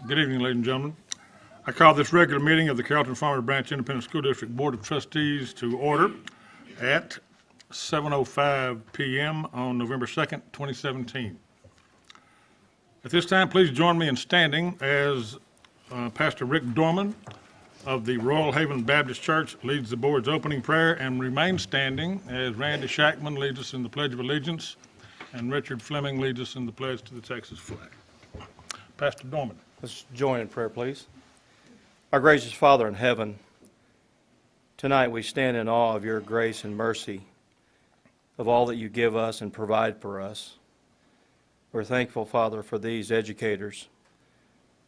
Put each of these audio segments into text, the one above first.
Good evening, ladies and gentlemen. I call this regular meeting of the Carrollton-Farmers Branch Independent School District Board of Trustees to order at 7:05 p.m. on November 2nd, 2017. At this time, please join me in standing as Pastor Rick Dorman of the Royal Haven Baptist Church leads the board's opening prayer, and remain standing as Randy Shackman leads us in the Pledge of Allegiance and Richard Fleming leads us in the pledge to the Texas flag. Pastor Dorman. Let's join in prayer, please. Our gracious Father in heaven, tonight we stand in awe of your grace and mercy, of all that you give us and provide for us. We're thankful, Father, for these educators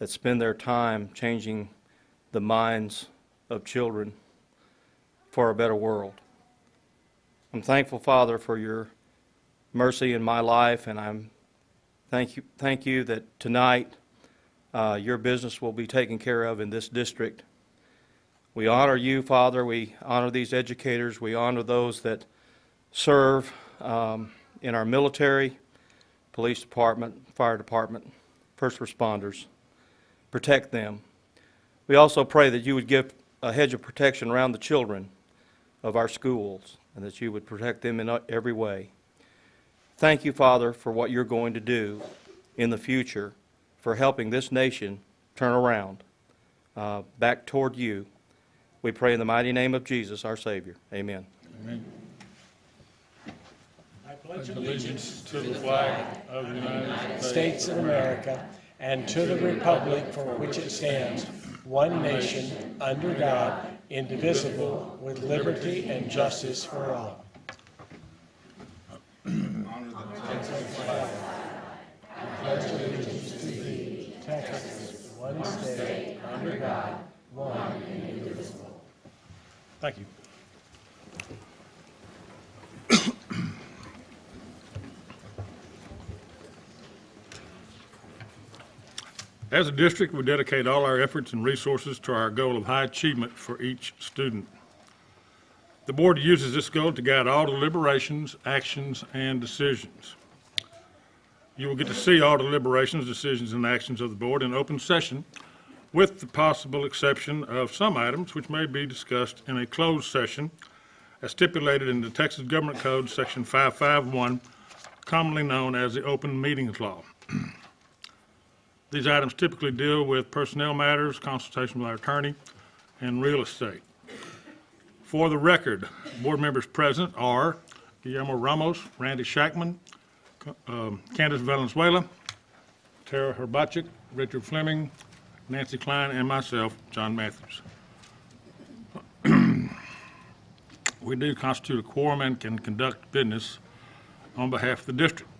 that spend their time changing the minds of children for a better world. I'm thankful, Father, for your mercy in my life, and I'm thank you that tonight your business will be taken care of in this district. We honor you, Father. We honor these educators. We honor those that serve in our military, police department, fire department, first responders. Protect them. We also pray that you would give a hedge of protection around the children of our schools and that you would protect them in every way. Thank you, Father, for what you're going to do in the future for helping this nation turn around back toward you. We pray in the mighty name of Jesus, our Savior. Amen. Amen. I pledge allegiance to the flag of the United States of America and to the republic for which it stands, one nation, under God, indivisible, with liberty and justice for all. Pledge allegiance to thee, Texas, one state, under God, one and indivisible. Thank you. As a district, we dedicate all our efforts and resources to our goal of high achievement for each student. The board uses this goal to guide all deliberations, actions, and decisions. You will get to see all deliberations, decisions, and actions of the board in open session, with the possible exception of some items which may be discussed in a closed session as stipulated in the Texas Government Code, Section 551, commonly known as the Open Meetings Law. These items typically deal with personnel matters, consultation with our attorney, and real estate. For the record, board members present are Guillermo Ramos, Randy Shackman, Candace Valenzuela, Tara Herbachik, Richard Fleming, Nancy Klein, and myself, John Matthews. We do constitute a quorum and can conduct business on behalf of the district.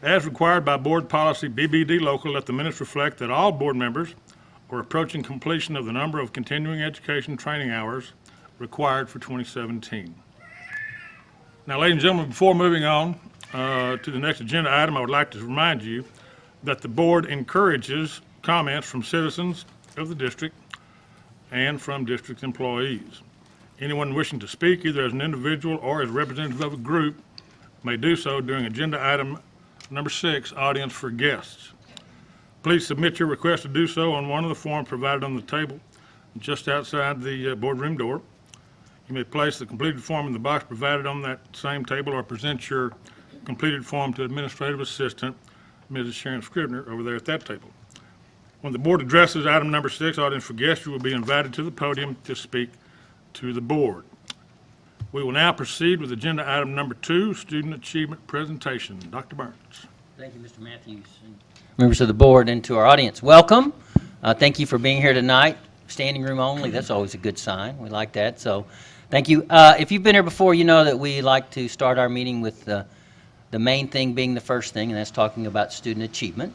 As required by board policy BBD local, let the minutes reflect that all board members are approaching completion of the number of continuing education training hours required for 2017. Now, ladies and gentlemen, before moving on to the next agenda item, I would like to remind you that the board encourages comments from citizens of the district and from district employees. Anyone wishing to speak, either as an individual or as representative of a group, may do so during agenda item number 6, audience for guests. Please submit your request to do so on one of the forms provided on the table just outside the boardroom door. You may place the completed form in the box provided on that same table or present your completed form to Administrative Assistant Mrs. Sharon Scribner over there at that table. When the board addresses item number 6, audience for guests, you will be invited to the podium to speak to the board. We will now proceed with agenda item number 2, student achievement presentation. Dr. Burns. Thank you, Mr. Matthews, and members of the board, and to our audience. Welcome. Thank you for being here tonight. Standing room only, that's always a good sign. We like that, so thank you. If you've been here before, you know that we like to start our meeting with the main thing being the first thing, and that's talking about student achievement.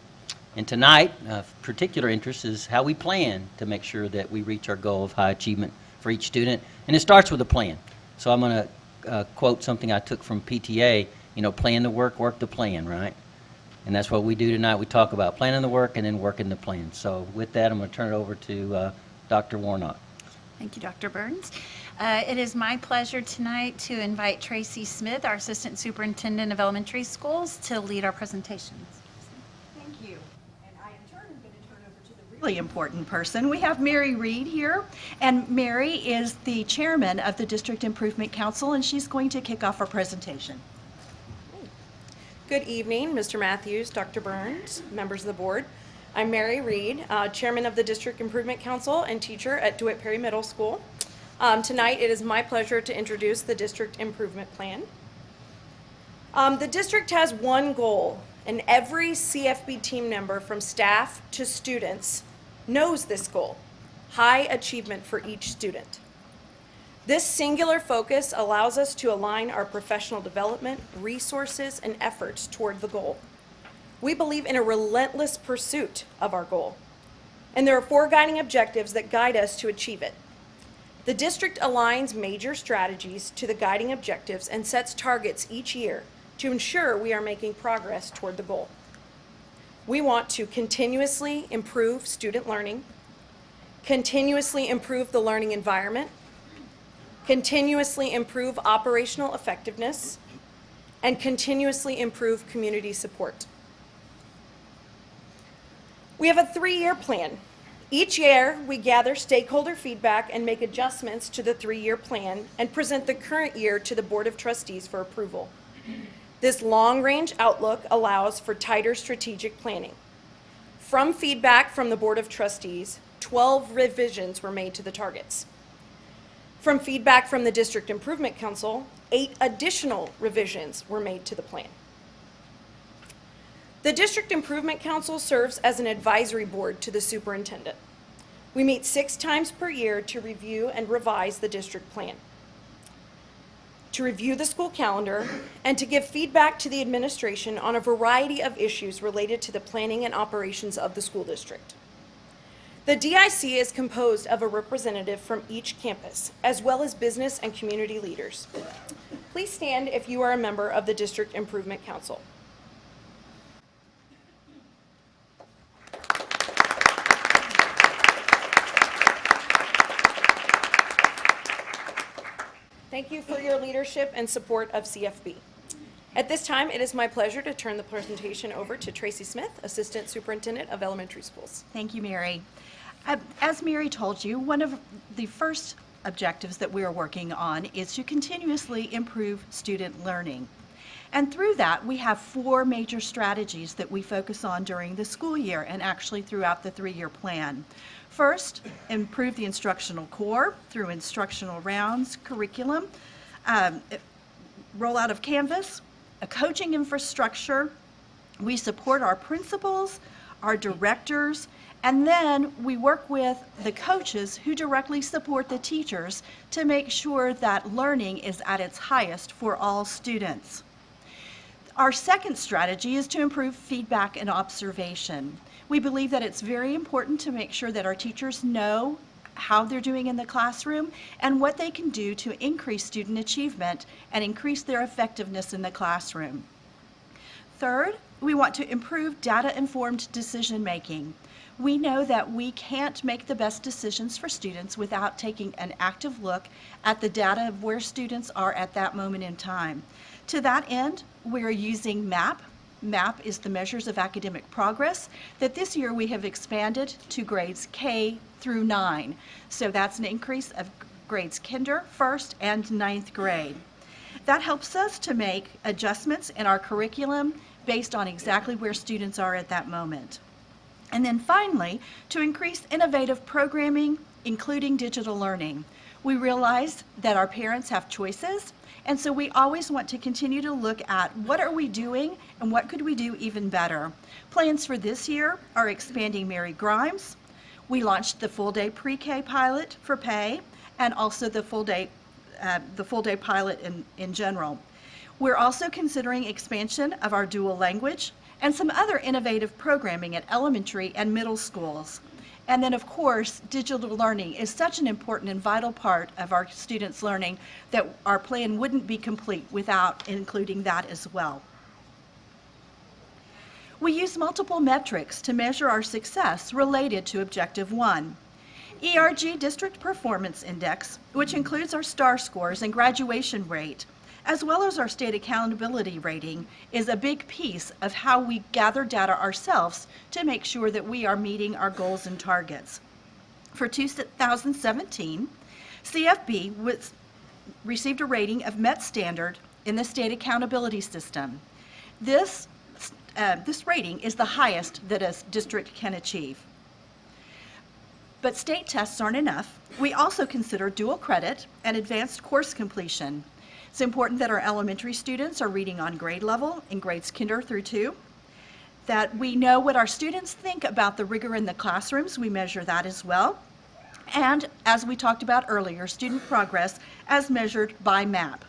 And tonight, of particular interest is how we plan to make sure that we reach our goal of high achievement for each student, and it starts with a plan. So I'm going to quote something I took from PTA, plan the work, work the plan, right? And that's what we do tonight. We talk about planning the work and then working the plan. So with that, I'm going to turn it over to Dr. Warnock. Thank you, Dr. Burns. It is my pleasure tonight to invite Tracy Smith, our Assistant Superintendent of Elementary Schools, to lead our presentations. Thank you. And I in turn am going to turn over to the really important person. We have Mary Reed here, and Mary is the chairman of the District Improvement Council, and she's going to kick off our presentation. Good evening, Mr. Matthews, Dr. Burns, members of the board. I'm Mary Reed, chairman of the District Improvement Council and teacher at DeWitt Perry Middle School. Tonight, it is my pleasure to introduce the District Improvement Plan. The district has one goal, and every CFB team member from staff to students knows this goal: high achievement for each student. This singular focus allows us to align our professional development, resources, and efforts toward the goal. We believe in a relentless pursuit of our goal, and there are 4 guiding objectives that guide us to achieve it. The district aligns major strategies to the guiding objectives and sets targets each year to ensure we are making progress toward the goal. We want to continuously improve student learning, continuously improve the learning environment, continuously improve operational effectiveness, and continuously improve community support. We have a 3-year plan. Each year, we gather stakeholder feedback and make adjustments to the 3-year plan and present the current year to the Board of Trustees for approval. This long-range outlook allows for tighter strategic planning. From feedback from the Board of Trustees, 12 revisions were made to the targets. From feedback from the District Improvement Council, 8 additional revisions were made to the plan. The District Improvement Council serves as an advisory board to the superintendent. We meet 6 times per year to review and revise the district plan, to review the school calendar, and to give feedback to the administration on a variety of issues related to the planning and operations of the school district. The DIC is composed of a representative from each campus, as well as business and community leaders. Please stand if you are a member of the District Improvement Council. Thank you for your leadership and support of CFB. At this time, it is my pleasure to turn the presentation over to Tracy Smith, Assistant Superintendent of Elementary Schools. Thank you, Mary. As Mary told you, one of the first objectives that we are working on is to continuously improve student learning. And through that, we have 4 major strategies that we focus on during the school year and actually throughout the 3-year plan. First, improve the instructional core through instructional rounds, curriculum, rollout of Canvas, a coaching infrastructure. We support our principals, our directors, and then we work with the coaches who directly support the teachers to make sure that learning is at its highest for all students. Our second strategy is to improve feedback and observation. We believe that it's very important to make sure that our teachers know how they're doing in the classroom and what they can do to increase student achievement and increase their effectiveness in the classroom. Third, we want to improve data-informed decision-making. We know that we can't make the best decisions for students without taking an active look at the data of where students are at that moment in time. To that end, we're using MAP. MAP is the Measures of Academic Progress that this year we have expanded to grades K through 9. So that's an increase of grades kinder, first, and 9th grade. That helps us to make adjustments in our curriculum based on exactly where students are at that moment. And then finally, to increase innovative programming, including digital learning. We realize that our parents have choices, and so we always want to continue to look at what are we doing and what could we do even better. Plans for this year are expanding Mary Grimes. We launched the full-day pre-K pilot for pay and also the full-day pilot in general. We're also considering expansion of our dual language and some other innovative programming at elementary and middle schools. And then, of course, digital learning is such an important and vital part of our students' learning that our plan wouldn't be complete without including that as well. We use multiple metrics to measure our success related to Objective 1. ERG District Performance Index, which includes our STAR scores and graduation rate, as well as our state accountability rating, is a big piece of how we gather data ourselves to make sure that we are meeting our goals and targets. For 2017, CFB received a rating of Met Standard in the state accountability system. This rating is the highest that a district can achieve. But state tests aren't enough. We also consider dual credit and advanced course completion. It's important that our elementary students are reading on grade level in grades kinder through 2, that we know what our students think about the rigor in the classrooms. We measure that as well. And as we talked about earlier, student progress as measured by MAP.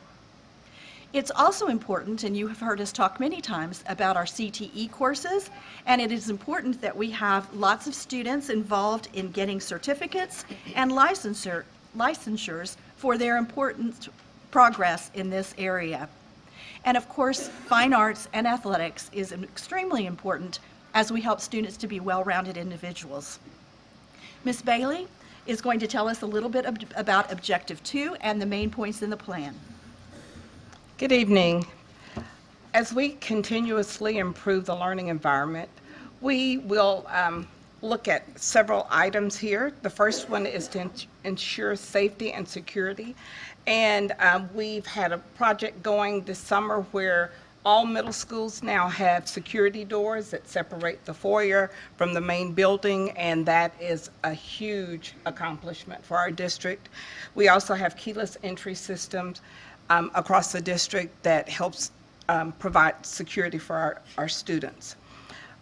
It's also important, and you have heard us talk many times about our CTE courses, and it is important that we have lots of students involved in getting certificates and licensures for their important progress in this area. And of course, fine arts and athletics is extremely important as we help students to be well-rounded individuals. Ms. Bailey is going to tell us a little bit about Objective 2 and the main points in the plan. Good evening. As we continuously improve the learning environment, we will look at several items here. The first one is to ensure safety and security. And we've had a project going this summer where all middle schools now have security doors that separate the foyer from the main building, and that is a huge accomplishment for our district. We also have keyless entry systems across the district that helps provide security for our students.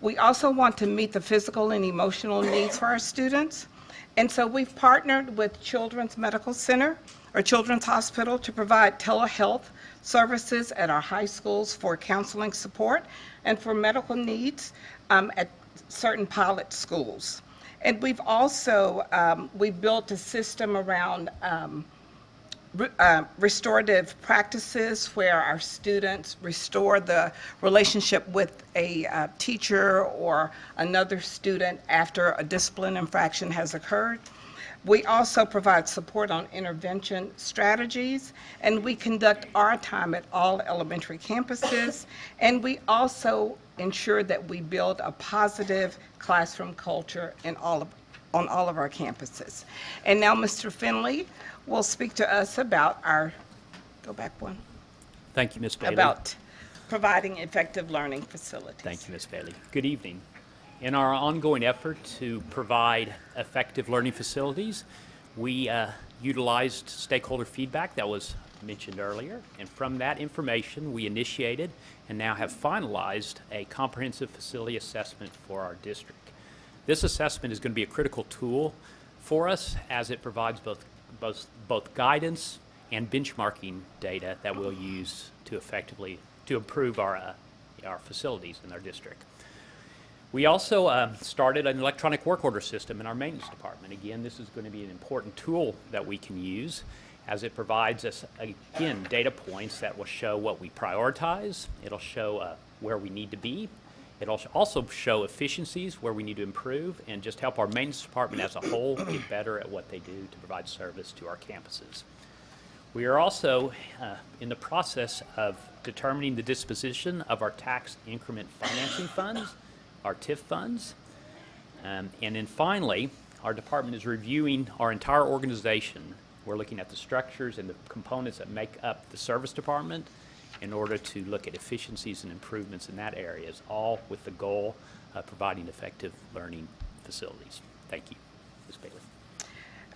We also want to meet the physical and emotional needs for our students, and so we've partnered with Children's Medical Center or Children's Hospital to provide telehealth services at our high schools for counseling support and for medical needs at certain pilot schools. And we've also we've built a system around restorative practices where our students restore the relationship with a teacher or another student after a discipline infraction has occurred. We also provide support on intervention strategies, and we conduct our time at all elementary campuses, and we also ensure that we build a positive classroom culture on all of our campuses. And now Mr. Finley will speak to us about Thank you, Ms. Bailey. about providing effective learning facilities. Thank you, Ms. Bailey. Good evening. In our ongoing effort to provide effective learning facilities, we utilized stakeholder feedback that was mentioned earlier, and from that information, we initiated and now have finalized a comprehensive facility assessment for our district. This assessment is going to be a critical tool for us as it provides both guidance and benchmarking data that we'll use to effectively improve our facilities in our district. We also started an electronic work order system in our maintenance department. Again, this is going to be an important tool that we can use as it provides us, again, data points that will show what we prioritize. It'll show where we need to be. It'll also show efficiencies where we need to improve and just help our maintenance department as a whole get better at what they do to provide service to our campuses. We are also in the process of determining the disposition of our tax increment financing funds, our TIF funds. And then finally, our department is reviewing our entire organization. We're looking at the structures and the components that make up the service department in order to look at efficiencies and improvements in that area, all with the goal of providing effective learning facilities. Thank you. Ms. Bailey.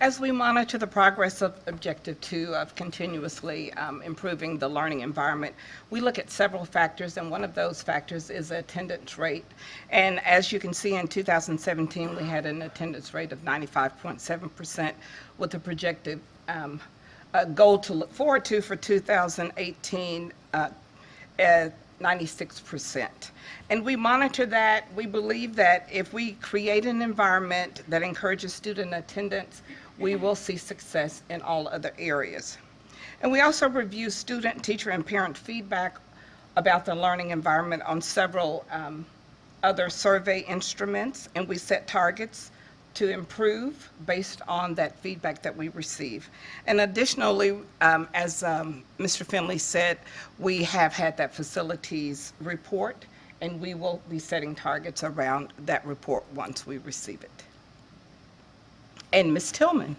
As we monitor the progress of Objective 2 of continuously improving the learning environment, we look at several factors, and one of those factors is attendance rate. And as you can see, in 2017, we had an attendance rate of 95.7% with a projected goal to look forward to for 2018 at 96%. And we monitor that. We believe that if we create an environment that encourages student attendance, we will see success in all other areas. And we also review student, teacher, and parent feedback about the learning environment on several other survey instruments, and we set targets to improve based on that feedback that we receive. And additionally, as Mr. Finley said, we have had that facilities report, and we will be setting targets around that report once we receive it. And Ms. Tillman.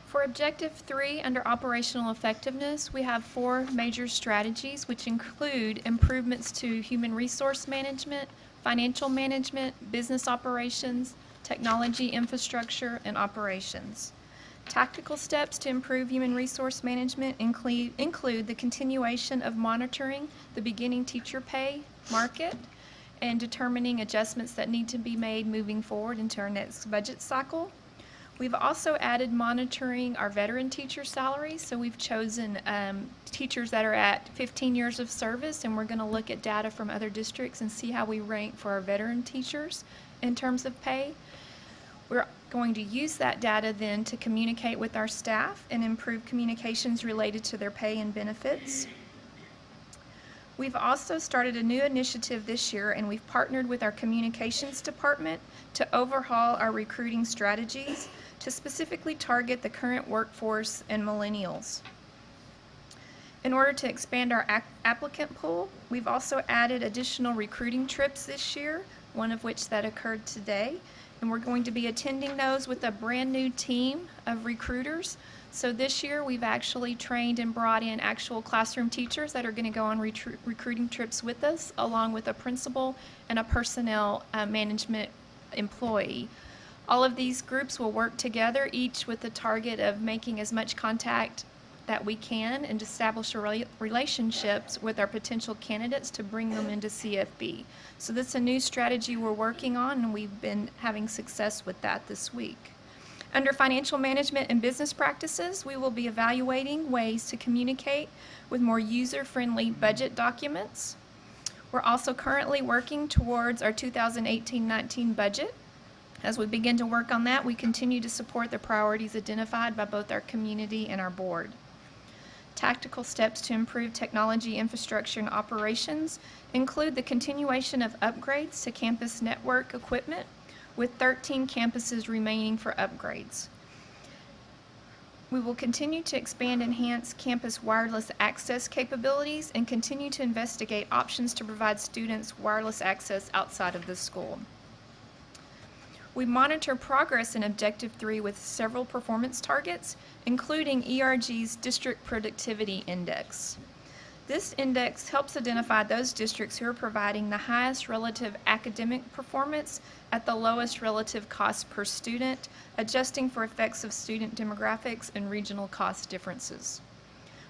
For Objective 3, under Operational Effectiveness, we have 4 major strategies, which include improvements to human resource management, financial management, business operations, technology infrastructure, and operations. Tactical steps to improve human resource management include the continuation of monitoring the beginning teacher pay market and determining adjustments that need to be made moving forward into our next budget cycle. We've also added monitoring our veteran teacher salaries, so we've chosen teachers that are at 15 years of service, and we're going to look at data from other districts and see how we rank for our veteran teachers in terms of pay. We're going to use that data then to communicate with our staff and improve communications related to their pay and benefits. We've also started a new initiative this year, and we've partnered with our communications department to overhaul our recruiting strategies to specifically target the current workforce and millennials. In order to expand our applicant pool, we've also added additional recruiting trips this year, one of which that occurred today, and we're going to be attending those with a brand new team of recruiters. So this year we've actually trained and brought in actual classroom teachers that are going to go on recruiting trips with us, along with a principal and a personnel management employee. All of these groups will work together, each with the target of making as much contact that we can and establish relationships with our potential candidates to bring them into CFB. So that's a new strategy we're working on, and we've been having success with that this week. Under financial management and business practices, we will be evaluating ways to communicate with more user-friendly budget documents. We're also currently working towards our 2018-19 budget. As we begin to work on that, we continue to support the priorities identified by both our community and our board. Tactical steps to improve technology infrastructure and operations include the continuation of upgrades to campus network equipment, with 13 campuses remaining for upgrades. We will continue to expand and enhance campus wireless access capabilities and continue to investigate options to provide students wireless access outside of the school. We monitor progress in Objective 3 with several performance targets, including ERG's District Productivity Index. This index helps identify those districts who are providing the highest relative academic performance at the lowest relative cost per student, adjusting for effects of student demographics and regional cost differences.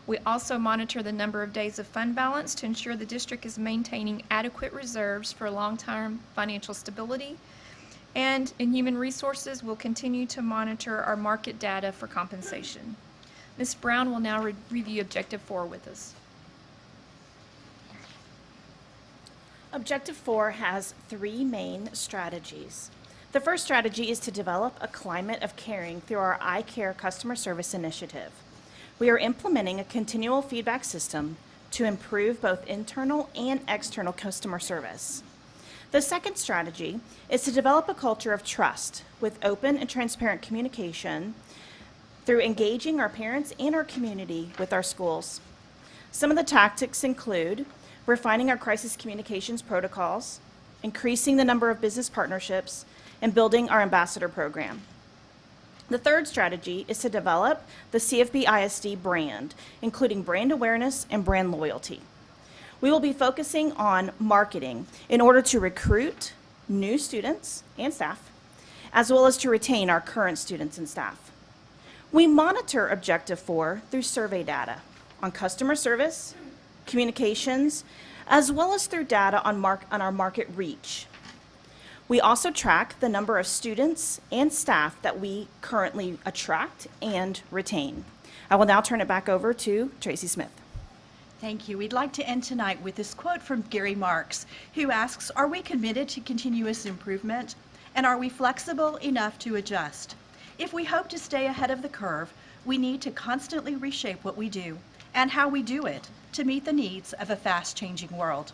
We also monitor the number of days of fund balance to ensure the district is maintaining adequate reserves for long-term financial stability. And in human resources, we'll continue to monitor our market data for compensation. Ms. Brown will now review Objective 4 with us. Objective 4 has 3 main strategies. The first strategy is to develop a climate of caring through our I Care customer service initiative. We are implementing a continual feedback system to improve both internal and external customer service. The second strategy is to develop a culture of trust with open and transparent communication through engaging our parents and our community with our schools. Some of the tactics include refining our crisis communications protocols, increasing the number of business partnerships, and building our ambassador program. The third strategy is to develop the CFB ISD brand, including brand awareness and brand loyalty. We will be focusing on marketing in order to recruit new students and staff, as well as to retain our current students and staff. We monitor Objective 4 through survey data on customer service, communications, as well as through data on our market reach. We also track the number of students and staff that we currently attract and retain. I will now turn it back over to Tracy Smith. Thank you. We'd like to end tonight with this quote from Gary Marks, who asks, "Are we committed to continuous improvement? And are we flexible enough to adjust? If we hope to stay ahead of the curve, we need to constantly reshape what we do and how we do it to meet the needs of a fast-changing world."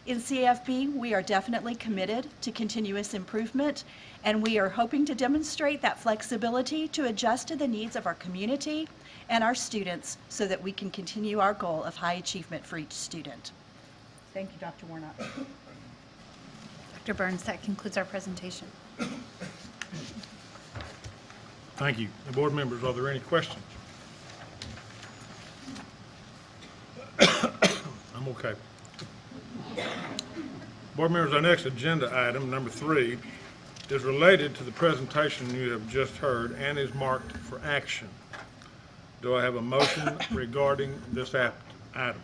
In CFB, we are definitely committed to continuous improvement, and we are hoping to demonstrate that flexibility to adjust to the needs of our community and our students so that we can continue our goal of high achievement for each student. Thank you, Dr. Warnock. Dr. Burns, that concludes our presentation. Thank you. The board members, are there any questions? I'm okay. Board members, our next agenda item, number 3, is related to the presentation you have just heard and is marked for action. Do I have a motion regarding this item?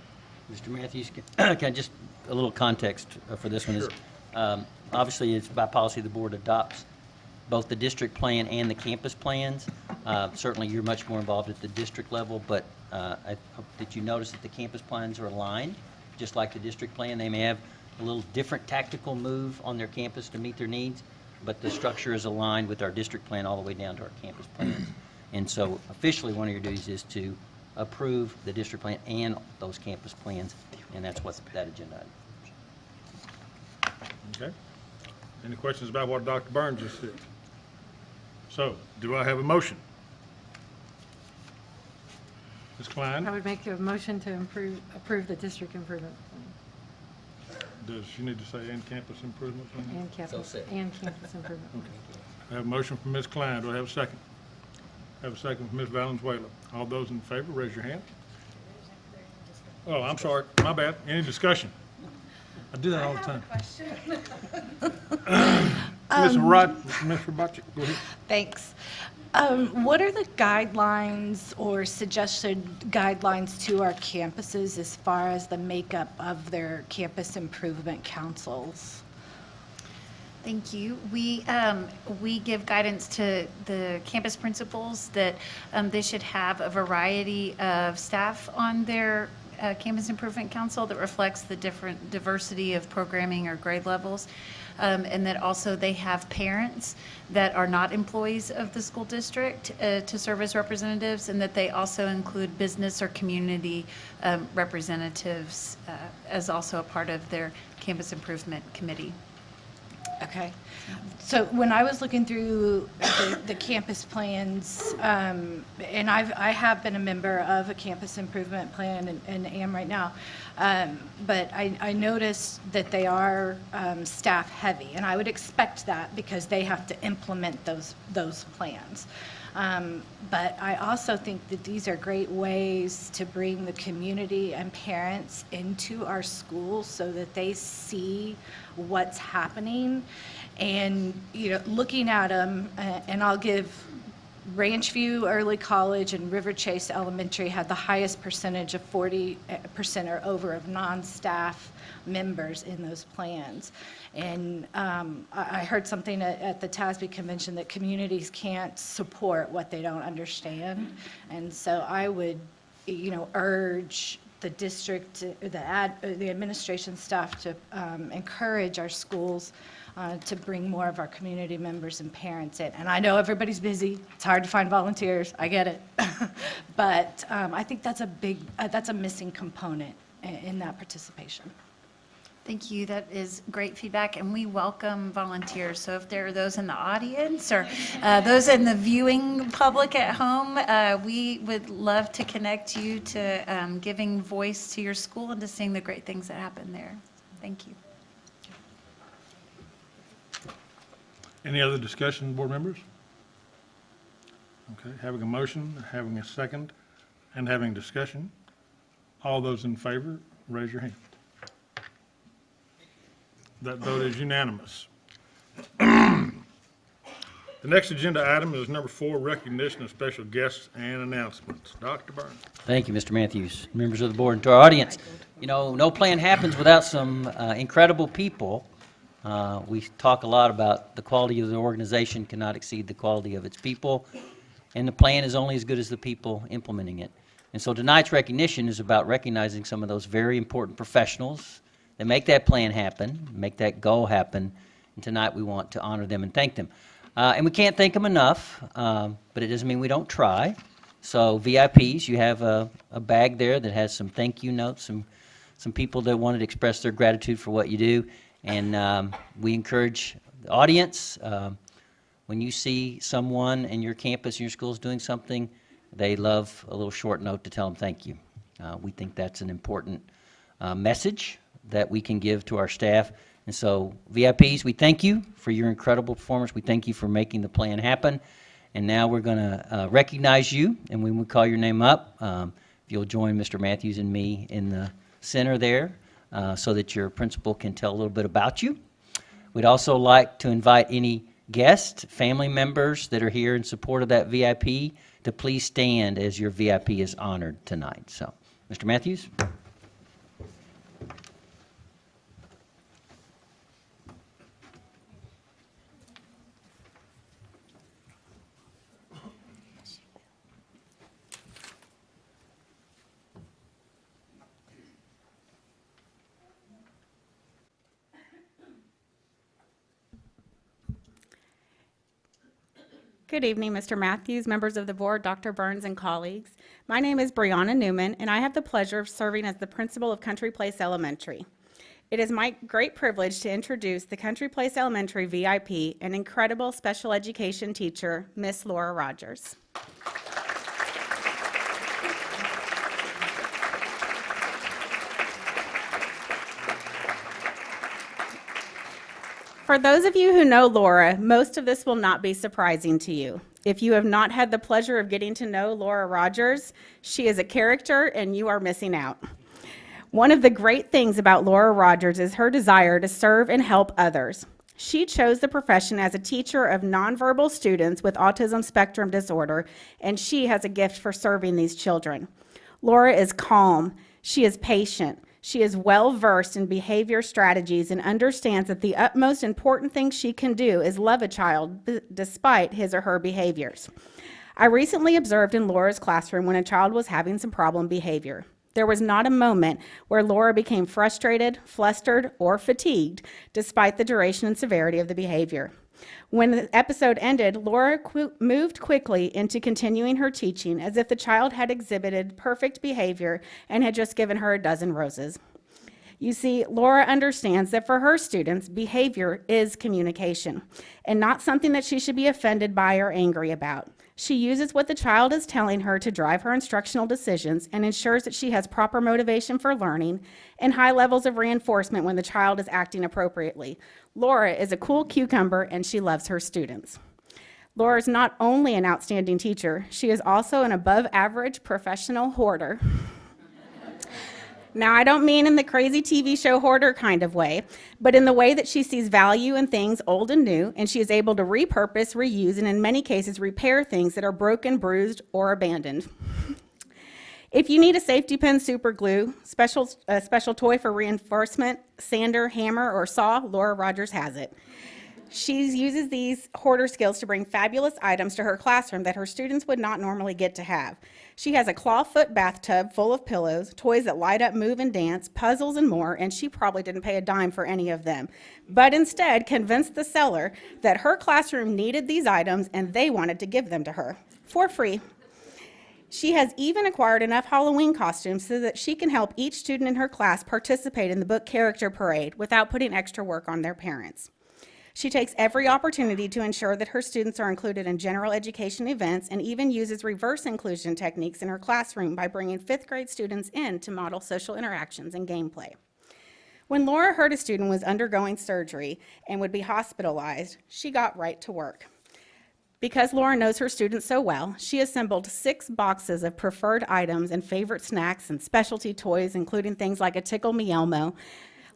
Mr. Matthews, can I just, a little context for this one is, obviously, it's by policy the board adopts both the district plan and the campus plans. Certainly, you're much more involved at the district level, but I hope that you notice that the campus plans are aligned, just like the district plan. They may have a little different tactical move on their campus to meet their needs, but the structure is aligned with our district plan all the way down to our campus plans. And so officially, one of your duties is to approve the district plan and those campus plans, and that's what that agenda item is. Okay. Any questions about what Dr. Burns just said? So, do I have a motion? Ms. Klein, I would make a motion to approve the district improvement does she need to say and campus improvement plan? plan and campus improvement. I have a motion from Ms. Klein. Do I have a second? I have a second from Ms. Valenzuela. All those in favor, raise your hand. Oh, I'm sorry. My bad. Any discussion? I do that all the time. Ms. Robotchik, go ahead. Thanks. What are the guidelines or suggested guidelines to our campuses as far as the makeup of their campus improvement councils? Thank you. We give guidance to the campus principals that they should have a variety of staff on their Campus Improvement Council that reflects the different diversity of programming or grade levels. And that also they have parents that are not employees of the school district to serve as representatives, and that they also include business or community representatives as also a part of their Campus Improvement Committee. Okay. So when I was looking through the campus plans, and I have been a member of a campus improvement plan and am right now, but I noticed that they are staff heavy, and I would expect that because they have to implement those plans. But I also think that these are great ways to bring the community and parents into our schools so that they see what's happening. And, looking at them, and I'll give Ranchview Early College and River Chase Elementary had the highest percentage of 40% or over of non-staff members in those plans. And I heard something at the TASB convention that communities can't support what they don't understand. And so I would, urge the district, the administration staff to encourage our schools to bring more of our community members and parents in. And I know everybody's busy. It's hard to find volunteers. I get it. But I think that's a missing component in that participation. Thank you. That is great feedback, and we welcome volunteers. So if there are those in the audience or those in the viewing public at home, we would love to connect you to giving voice to your school and to seeing the great things that happen there. Thank you. Any other discussion, board members? Okay, having a motion, having a second, and having discussion. All those in favor, raise your hand. That vote is unanimous. The next agenda item is number 4, recognition of special guests and announcements. Dr. Burns. Thank you, Mr. Matthews, members of the board, and to our audience. No plan happens without some incredible people. We talk a lot about the quality of the organization cannot exceed the quality of its people, and the plan is only as good as the people implementing it. And so tonight's recognition is about recognizing some of those very important professionals that make that plan happen, make that goal happen, and tonight we want to honor them and thank them. And we can't thank them enough, but it doesn't mean we don't try. So VIPs, you have a bag there that has some thank you notes, some some people that wanted to express their gratitude for what you do. And we encourage the audience, when you see someone in your campus, in your schools doing something, they love a little short note to tell them thank you. We think that's an important message that we can give to our staff. And so, VIPs, we thank you for your incredible performance. We thank you for making the plan happen. And now we're going to recognize you, and when we call your name up, if you'll join Mr. Matthews and me in the center there so that your principal can tell a little bit about you. We'd also like to invite any guests, family members that are here in support of that VIP to please stand as your VIP is honored tonight. So, Mr. Matthews. Good evening, Mr. Matthews, members of the board, Dr. Burns, and colleagues. My name is Brianna Newman, and I have the pleasure of serving as the principal of Country Place Elementary. It is my great privilege to introduce the Country Place Elementary VIP, an incredible special education teacher, Miss Laura Rogers. For those of you who know Laura, most of this will not be surprising to you. If you have not had the pleasure of getting to know Laura Rogers, she is a character and you are missing out. One of the great things about Laura Rogers is her desire to serve and help others. She chose the profession as a teacher of nonverbal students with autism spectrum disorder, and she has a gift for serving these children. Laura is calm, she is patient, she is well-versed in behavior strategies and understands that the utmost important thing she can do is love a child despite his or her behaviors. I recently observed in Laura's classroom when a child was having some problem behavior. There was not a moment where Laura became frustrated, flustered, or fatigued, despite the duration and severity of the behavior. When the episode ended, Laura moved quickly into continuing her teaching as if the child had exhibited perfect behavior and had just given her a dozen roses. You see, Laura understands that for her students, behavior is communication and not something that she should be offended by or angry about. She uses what the child is telling her to drive her instructional decisions and ensures that she has proper motivation for learning and high levels of reinforcement when the child is acting appropriately. Laura is a cool cucumber and she loves her students. Laura is not only an outstanding teacher, she is also an above-average professional hoarder. Now, I don't mean in the crazy TV show hoarder kind of way, but in the way that she sees value in things old and new, and she is able to repurpose, reuse, and in many cases repair things that are broken, bruised, or abandoned. If you need a safety pin, super glue, a special toy for reinforcement, sander, hammer, or saw, Laura Rogers has it. She uses these hoarder skills to bring fabulous items to her classroom that her students would not normally get to have. She has a clawfoot bathtub full of pillows, toys that light up, move, and dance, puzzles, and more, and she probably didn't pay a dime for any of them, but instead convinced the seller that her classroom needed these items and they wanted to give them to her for free. She has even acquired enough Halloween costumes so that she can help each student in her class participate in the book character parade without putting extra work on their parents. She takes every opportunity to ensure that her students are included in general education events and even uses reverse inclusion techniques in her classroom by bringing 5th grade students in to model social interactions and gameplay. When Laura heard a student was undergoing surgery and would be hospitalized, she got right to work. Because Laura knows her students so well, she assembled 6 boxes of preferred items and favorite snacks and specialty toys, including things like a Tickle Me Elmo.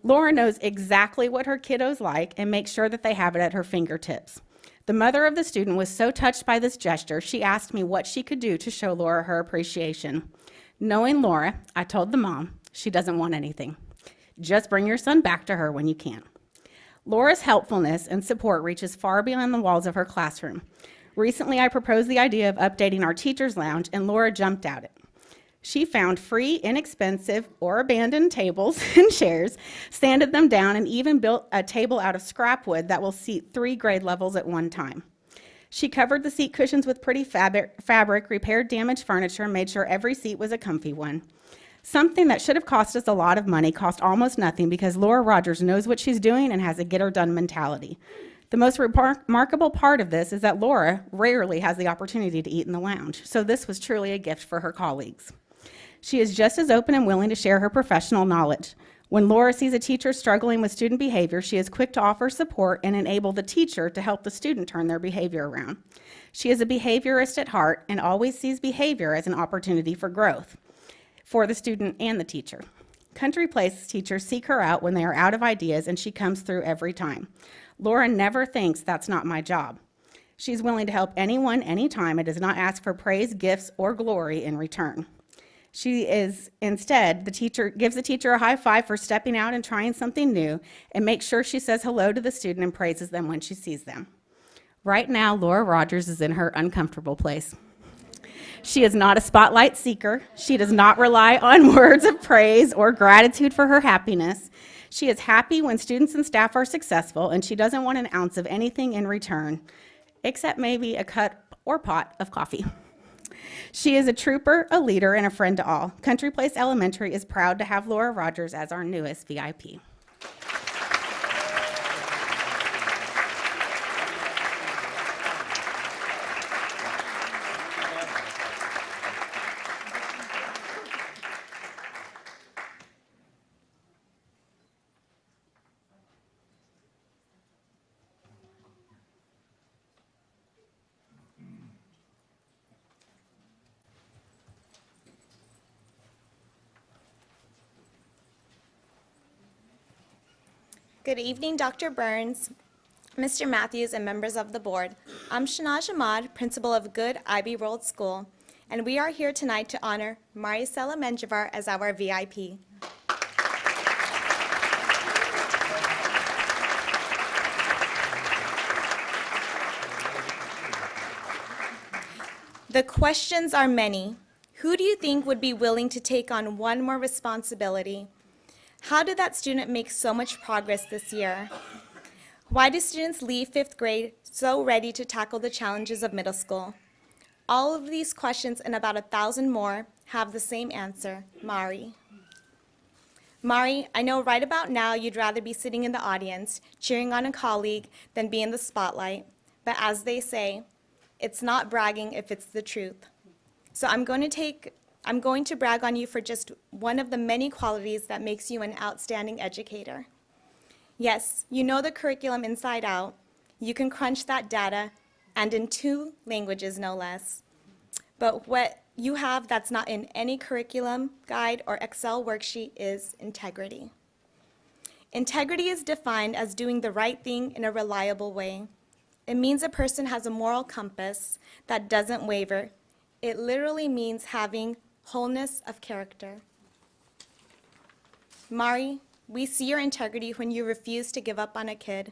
Laura knows exactly what her kiddos like and makes sure that they have it at her fingertips. The mother of the student was so touched by this gesture, she asked me what she could do to show Laura her appreciation. Knowing Laura, I told the mom, she doesn't want anything. Just bring your son back to her when you can. Laura's helpfulness and support reaches far beyond the walls of her classroom. Recently, I proposed the idea of updating our teacher's lounge, and Laura jumped at it. She found free, inexpensive, or abandoned tables and chairs, sanded them down, and even built a table out of scrap wood that will seat 3 grade levels at one time. She covered the seat cushions with pretty fabric, repaired damaged furniture, and made sure every seat was a comfy one. Something that should have cost us a lot of money cost almost nothing because Laura Rogers knows what she's doing and has a get-her-done mentality. The most remarkable part of this is that Laura rarely has the opportunity to eat in the lounge, so this was truly a gift for her colleagues. She is just as open and willing to share her professional knowledge. When Laura sees a teacher struggling with student behavior, she is quick to offer support and enable the teacher to help the student turn their behavior around. She is a behaviorist at heart and always sees behavior as an opportunity for growth for the student and the teacher. Country Place teachers seek her out when they are out of ideas, and she comes through every time. Laura never thinks that's not my job. She's willing to help anyone, anytime, and does not ask for praise, gifts, or glory in return. She is instead, gives the teacher a high five for stepping out and trying something new, and makes sure she says hello to the student and praises them when she sees them. Right now, Laura Rogers is in her uncomfortable place. She is not a spotlight seeker. She does not rely on words of praise or gratitude for her happiness. She is happy when students and staff are successful, and she doesn't want an ounce of anything in return, except maybe a cup or pot of coffee. She is a trooper, a leader, and a friend to all. Country Place Elementary is proud to have Laura Rogers as our newest VIP. Good evening, Dr. Burns, Mr. Matthews, and members of the board. I'm Shanaj Ahmad, principal of Good Ivy Road School, and we are here tonight to honor Maricela Menjivar as our VIP. The questions are many. Who do you think would be willing to take on one more responsibility? How did that student make so much progress this year? Why do students leave 5th grade so ready to tackle the challenges of middle school? All of these questions and about 1,000 more have the same answer, Mari. Mari, I know right about now you'd rather be sitting in the audience, cheering on a colleague, than be in the spotlight. But as they say, it's not bragging if it's the truth. So I'm going to brag on you for just one of the many qualities that makes you an outstanding educator. Yes, you know the curriculum inside out. You can crunch that data, and in 2 languages, no less. But what you have that's not in any curriculum, guide, or Excel worksheet is integrity. Integrity is defined as doing the right thing in a reliable way. It means a person has a moral compass that doesn't waver. It literally means having wholeness of character. Mari, we see your integrity when you refuse to give up on a kid.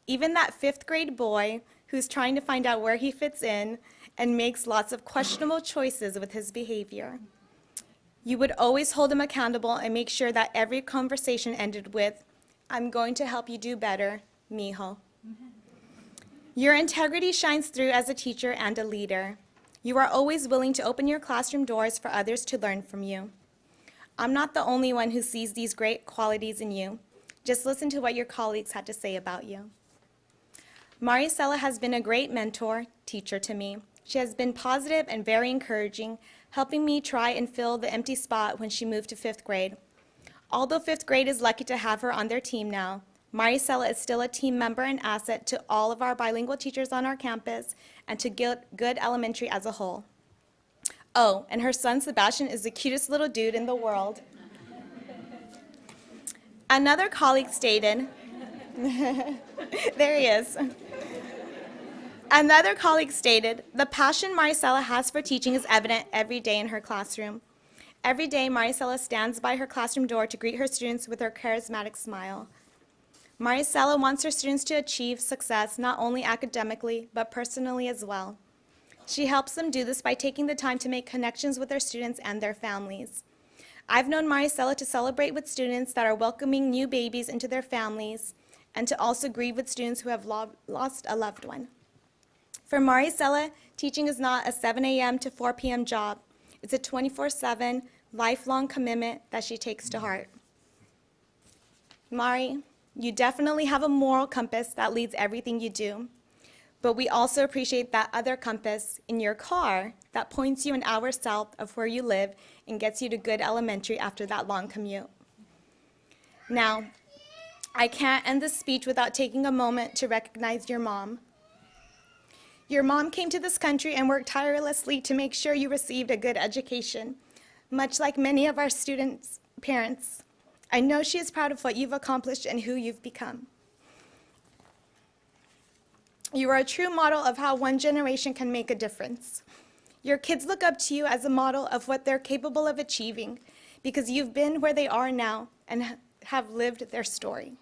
Even that 5th grade boy who's trying to find out where he fits in and makes lots of questionable choices with his behavior. You would always hold him accountable and make sure that every conversation ended with, "I'm going to help you do better, mijo." Your integrity shines through as a teacher and a leader. You are always willing to open your classroom doors for others to learn from you. I'm not the only one who sees these great qualities in you. Just listen to what your colleagues had to say about you. Maricela has been a great mentor, teacher to me. She has been positive and very encouraging, helping me try and fill the empty spot when she moved to 5th grade. Although 5th grade is lucky to have her on their team now, Maricela is still a team member and asset to all of our bilingual teachers on our campus and to Good Elementary as a whole. Oh, and her son Sebastian is the cutest little dude in the world. Another colleague stated, there he is. Another colleague stated, the passion Maricela has for teaching is evident every day in her classroom. Every day, Maricela stands by her classroom door to greet her students with her charismatic smile. Maricela wants her students to achieve success not only academically, but personally as well. She helps them do this by taking the time to make connections with their students and their families. I've known Maricela to celebrate with students that are welcoming new babies into their families, and to also grieve with students who have lost a loved one. For Maricela, teaching is not a 7 a.m. to 4 p.m. job. It's a 24/7 lifelong commitment that she takes to heart. Mari, you definitely have a moral compass that leads everything you do, but we also appreciate that other compass in your car that points you an hour south of where you live and gets you to good elementary after that long commute. Now, I can't end this speech without taking a moment to recognize your mom. Your mom came to this country and worked tirelessly to make sure you received a good education, much like many of our students' parents. I know she is proud of what you've accomplished and who you've become. You are a true model of how one generation can make a difference. Your kids look up to you as a model of what they're capable of achieving because you've been where they are now and have lived their story.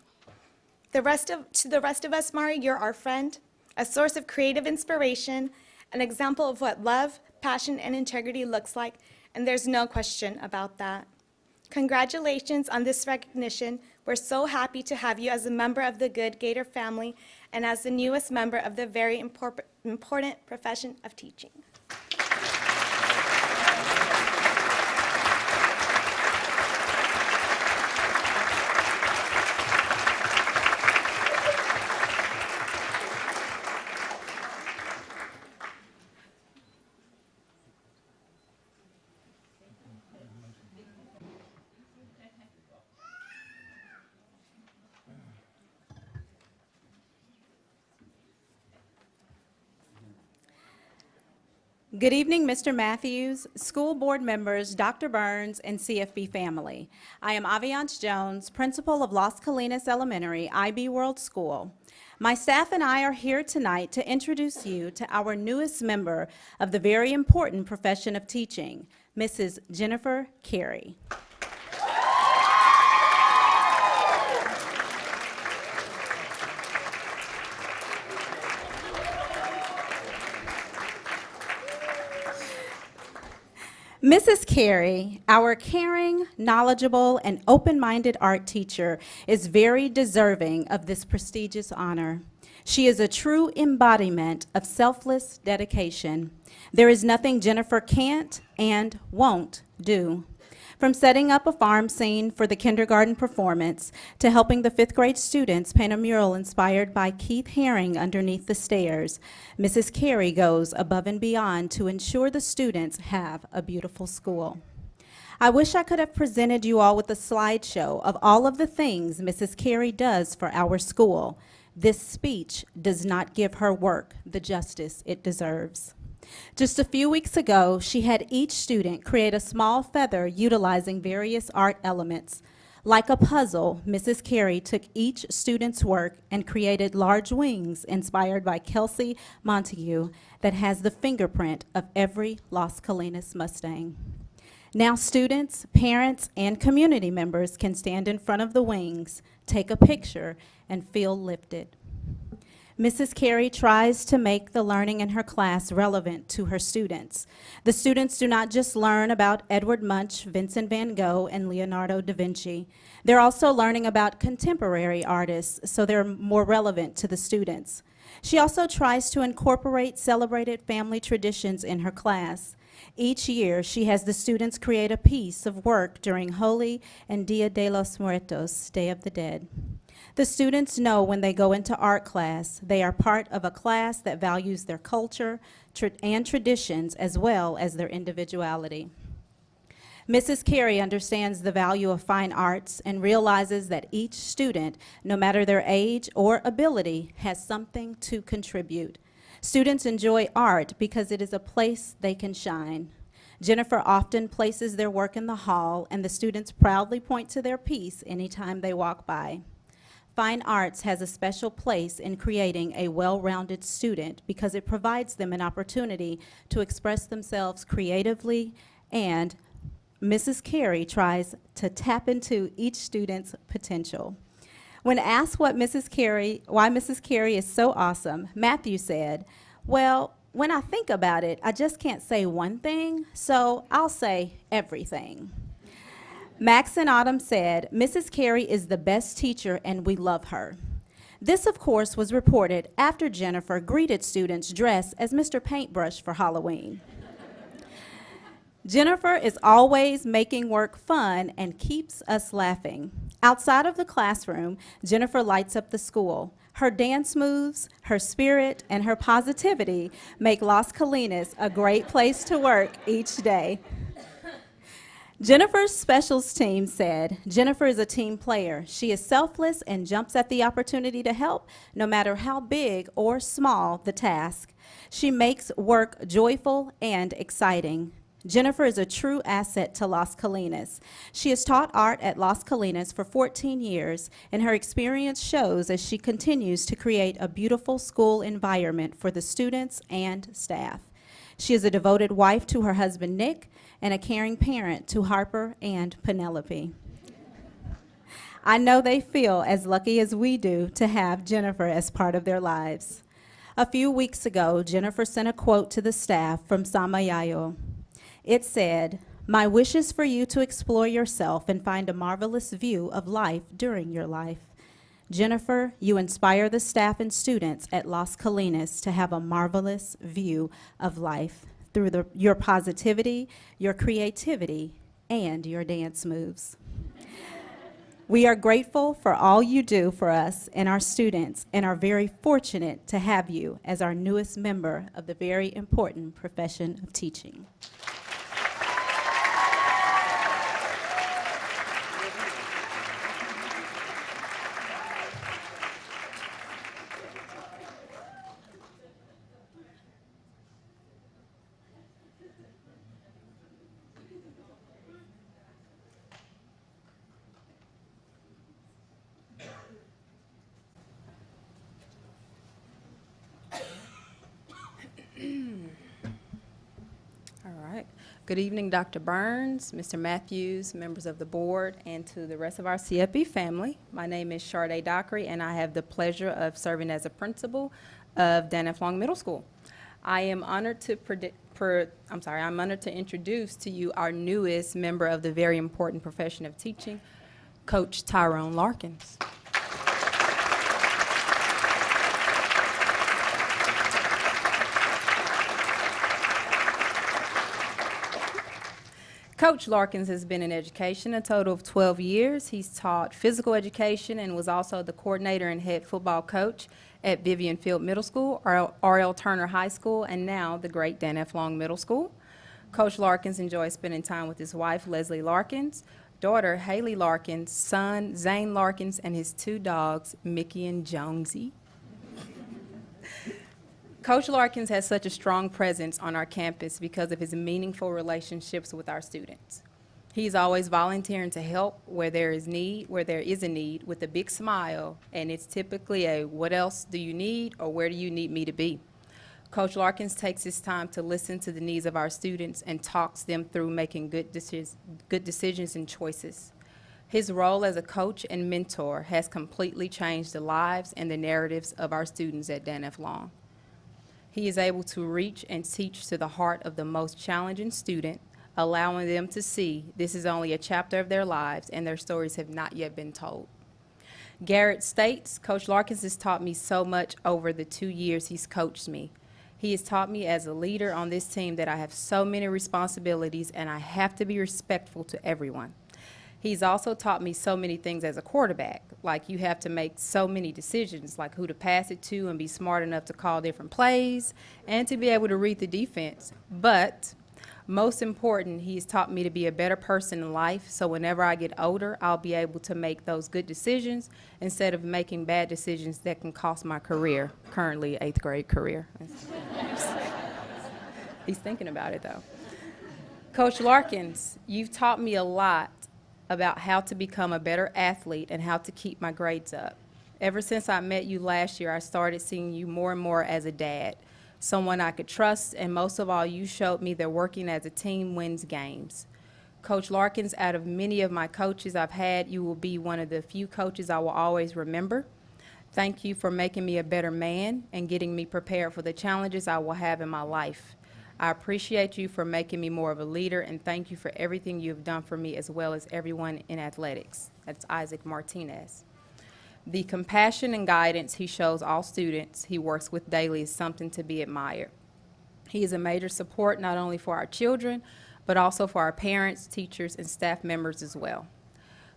To the rest of us, Mari, you're our friend, a source of creative inspiration, an example of what love, passion, and integrity looks like, and there's no question about that. Congratulations on this recognition. We're so happy to have you as a member of the Good Gator family and as the newest member of the very important profession of teaching. Good evening, Mr. Matthews, school board members, Dr. Burns, and CFB family. I am Aviance Jones, principal of Las Colinas Elementary, IB World School. My staff and I are here tonight to introduce you to our newest member of the very important profession of teaching, Mrs. Jennifer Carey. Mrs. Carey, our caring, knowledgeable, and open-minded art teacher, is very deserving of this prestigious honor. She is a true embodiment of selfless dedication. There is nothing Jennifer can't and won't do. From setting up a farm scene for the kindergarten performance to helping the 5th grade students paint a mural inspired by Keith Haring underneath the stairs, Mrs. Carey goes above and beyond to ensure the students have a beautiful school. I wish I could have presented you all with a slideshow of all of the things Mrs. Carey does for our school. This speech does not give her work the justice it deserves. Just a few weeks ago, she had each student create a small feather utilizing various art elements. Like a puzzle, Mrs. Carey took each student's work and created large wings inspired by Kelsey Montague that has the fingerprint of every Las Colinas Mustang. Now students, parents, and community members can stand in front of the wings, take a picture, and feel lifted. Mrs. Carey tries to make the learning in her class relevant to her students. The students do not just learn about Edward Munch, Vincent van Gogh, and Leonardo da Vinci. They're also learning about contemporary artists, so they're more relevant to the students. She also tries to incorporate celebrated family traditions in her class. Each year, she has the students create a piece of work during Holy and Dia de los Muertos, Day of the Dead. The students know when they go into art class, they are part of a class that values their culture and traditions as well as their individuality. Mrs. Carey understands the value of fine arts and realizes that each student, no matter their age or ability, has something to contribute. Students enjoy art because it is a place they can shine. Jennifer often places their work in the hall, and the students proudly point to their piece anytime they walk by. Fine arts has a special place in creating a well-rounded student because it provides them an opportunity to express themselves creatively, and Mrs. Carey tries to tap into each student's potential. When asked why Mrs. Carey is so awesome, Matthew said, "Well, when I think about it, I just can't say one thing, so I'll say everything." Max and Autumn said, "Mrs. Carey is the best teacher and we love her." This, of course, was reported after Jennifer greeted students dressed as Mr. Paintbrush for Halloween. Jennifer is always making work fun and keeps us laughing. Outside of the classroom, Jennifer lights up the school. Her dance moves, her spirit, and her positivity make Las Colinas a great place to work each day. Jennifer's specials team said, Jennifer is a team player. She is selfless and jumps at the opportunity to help, no matter how big or small the task. She makes work joyful and exciting. Jennifer is a true asset to Las Colinas. She has taught art at Las Colinas for 14 years, and her experience shows as she continues to create a beautiful school environment for the students and staff. She is a devoted wife to her husband, Nick, and a caring parent to Harper and Penelope. I know they feel as lucky as we do to have Jennifer as part of their lives. A few weeks ago, Jennifer sent a quote to the staff from Samayayo. It said, "My wish is for you to explore yourself and find a marvelous view of life during your life." Jennifer, you inspire the staff and students at Las Colinas to have a marvelous view of life through your positivity, your creativity, and your dance moves. We are grateful for all you do for us and our students and are very fortunate to have you as our newest member of the very important profession of teaching. All right. Good evening, Dr. Burns, Mr. Matthews, members of the board, and to the rest of our CFB family. My name is Sharday Dockery, and I have the pleasure of serving as a principal of Danaflong Middle School. I am honored to I'm honored to introduce to you our newest member of the very important profession of teaching, Coach Tyrone Larkins. Coach Larkins has been in education a total of 12 years. He's taught physical education and was also the coordinator and head football coach at Vivian Field Middle School, R.L. Turner High School, and now the great Danaflong Middle School. Coach Larkins enjoys spending time with his wife, Leslie Larkins, daughter, Haley Larkins, son, Zane Larkins, and his two dogs, Mickey and Jonesy. Coach Larkins has such a strong presence on our campus because of his meaningful relationships with our students. He's always volunteering to help where there is a need, with a big smile, and it's typically a "what else do you need?" or "where do you need me to be?" Coach Larkins takes his time to listen to the needs of our students and talks them through making good decisions and choices. His role as a coach and mentor has completely changed the lives and the narratives of our students at Danaflong. He is able to reach and teach to the heart of the most challenging student, allowing them to see this is only a chapter of their lives and their stories have not yet been told. Garrett states, Coach Larkins has taught me so much over the 2 years he's coached me. He has taught me as a leader on this team that I have so many responsibilities and I have to be respectful to everyone. He's also taught me so many things as a quarterback, like you have to make so many decisions, like who to pass it to and be smart enough to call different plays and to be able to read the defense. But most important, he's taught me to be a better person in life, so whenever I get older, I'll be able to make those good decisions instead of making bad decisions that can cost my career, currently 8th grade career. He's thinking about it, though. Coach Larkins, you've taught me a lot about how to become a better athlete and how to keep my grades up. Ever since I met you last year, I started seeing you more and more as a dad, someone I could trust, and most of all, you showed me that working as a team wins games. Coach Larkins, out of many of my coaches I've had, you will be one of the few coaches I will always remember. Thank you for making me a better man and getting me prepared for the challenges I will have in my life. I appreciate you for making me more of a leader, and thank you for everything you've done for me as well as everyone in athletics. That's Isaac Martinez. The compassion and guidance he shows all students he works with daily is something to be admired. He is a major support not only for our children, but also for our parents, teachers, and staff members as well.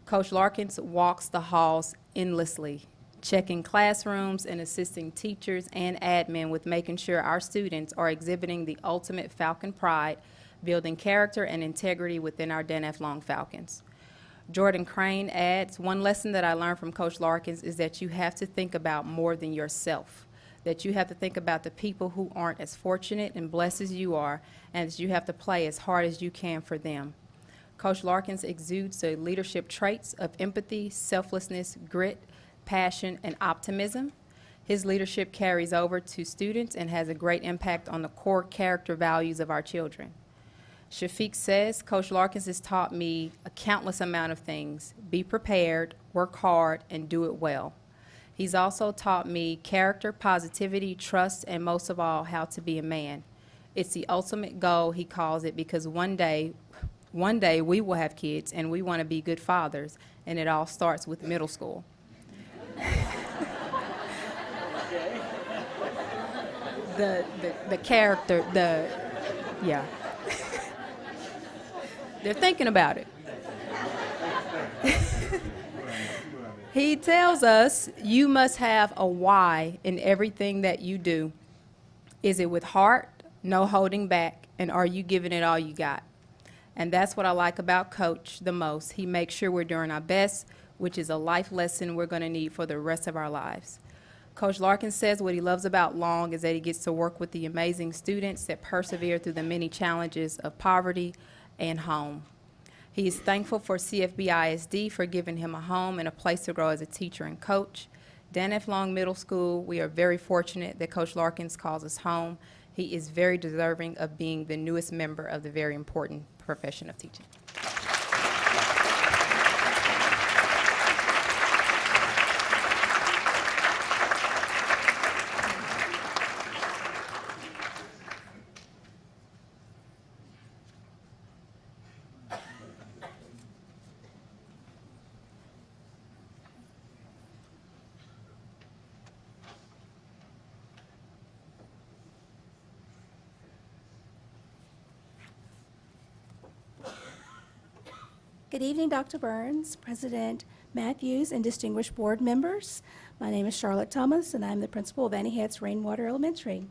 Coach Larkins walks the halls endlessly, checking classrooms and assisting teachers and admin with making sure our students are exhibiting the ultimate Falcon pride, building character and integrity within our Dan F. Long Falcons. Jordan Crane adds, one lesson that I learned from Coach Larkins is that you have to think about more than yourself, that you have to think about the people who aren't as fortunate and blessed as you are, and that you have to play as hard as you can for them. Coach Larkins exudes the leadership traits of empathy, selflessness, grit, passion, and optimism. His leadership carries over to students and has a great impact on the core character values of our children. Shafiq says, Coach Larkins has taught me a countless amount of things. Be prepared, work hard, and do it well. He's also taught me character, positivity, trust, and most of all, how to be a man. It's the ultimate goal, he calls it, because one day we will have kids and we want to be good fathers, and it all starts with middle school. The character, yeah. They're thinking about it. He tells us you must have a why in everything that you do. Is it with heart, no holding back, and are you giving it all you got? And that's what I like about Coach the most. He makes sure we're doing our best, which is a life lesson we're going to need for the rest of our lives. Coach Larkins says what he loves about Long is that he gets to work with the amazing students that persevere through the many challenges of poverty and home. He is thankful for CFB ISD for giving him a home and a place to grow as a teacher and coach. Dan F. Long Middle School, we are very fortunate that Coach Larkins calls us home. He is very deserving of being the newest member of the very important profession of teaching. Good evening, Dr. Burns, President Matthews, and distinguished board members. My name is Charlotte Thomas, and I'm the principal of Annie Hetz Rainwater Elementary.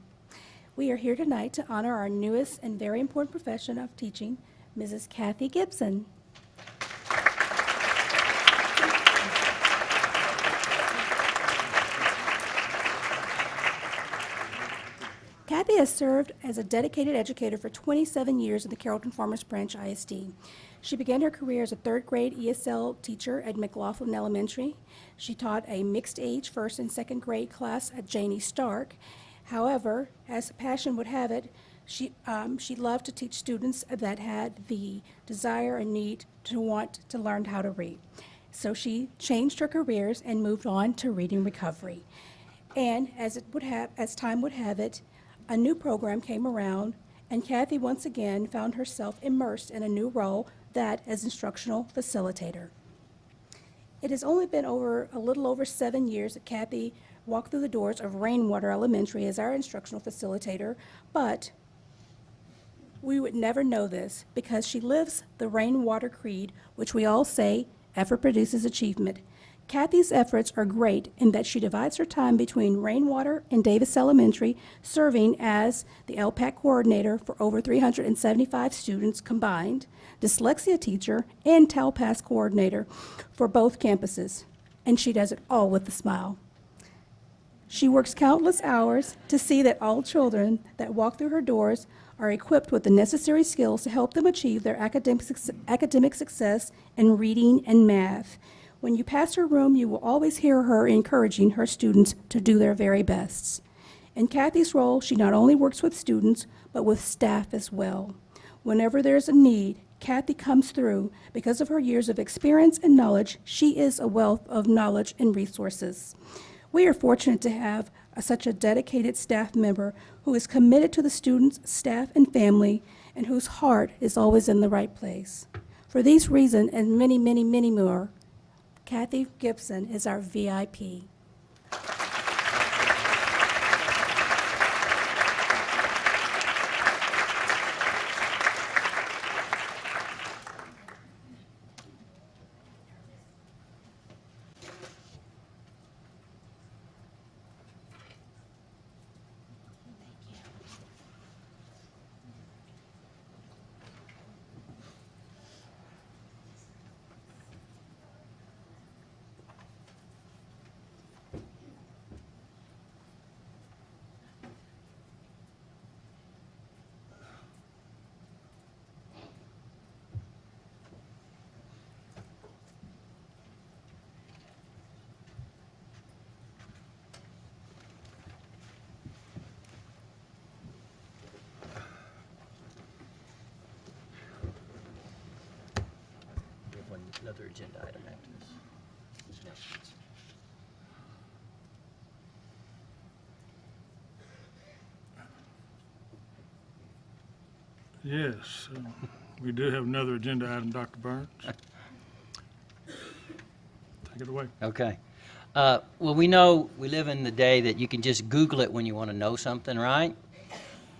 We are here tonight to honor our newest and very important profession of teaching, Mrs. Kathy Gibson. Kathy has served as a dedicated educator for 27 years in the Carrollton-Farmers Branch ISD. She began her career as a third-grade ESL teacher at McLaughlin Elementary. She taught a mixed-age first and second grade class at Janie Stark. However, as passion would have it, she loved to teach students that had the desire and need to want to learn how to read. So she changed her careers and moved on to reading recovery. And as time would have it, a new program came around, and Kathy once again found herself immersed in a new role, that as instructional facilitator. It has only been a little over 7 years that Kathy walked through the doors of Rainwater Elementary as our instructional facilitator, but we would never know this because she lives the Rainwater Creed, which we all say, effort produces achievement. Kathy's efforts are great in that she divides her time between Rainwater and Davis Elementary, serving as the LPAC coordinator for over 375 students combined, dyslexia teacher, and TALPAS coordinator for both campuses. And she does it all with a smile. She works countless hours to see that all children that walk through her doors are equipped with the necessary skills to help them achieve their academic success in reading and math. When you pass her room, you will always hear her encouraging her students to do their very best. In Kathy's role, she not only works with students, but with staff as well. Whenever there's a need, Kathy comes through. Because of her years of experience and knowledge, she is a wealth of knowledge and resources. We are fortunate to have such a dedicated staff member who is committed to the students, staff, and family, and whose heart is always in the right place. For these reasons, and many, many, many more, Kathy Gibson is our VIP. another agenda item after this. Yes, we do have another agenda item, Dr. Burns. Take it away. Okay. Well, we know we live in the day that you can just Google it when you want to know something, right?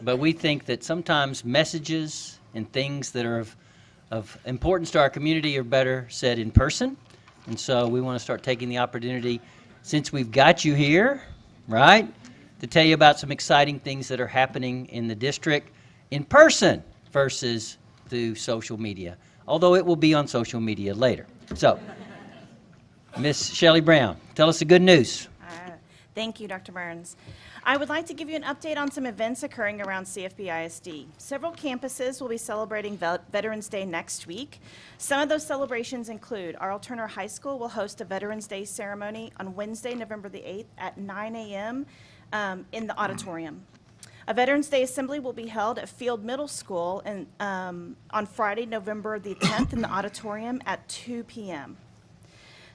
But we think that sometimes messages and things that are of importance to our community are better said in person. And so we want to start taking the opportunity, since we've got you here, right, to tell you about some exciting things that are happening in the district in person versus through social media, although it will be on social media later. So, Miss Shelley Brown, tell us the good news. Thank you, Dr. Burns. I would like to give you an update on some events occurring around CFB ISD. Several campuses will be celebrating Veterans Day next week. Some of those celebrations include Arl Turner High School will host a Veterans Day ceremony on Wednesday, November the 8th at 9 a.m. In the auditorium. A Veterans Day assembly will be held at Field Middle School on Friday, November the 10th in the auditorium at 2 p.m.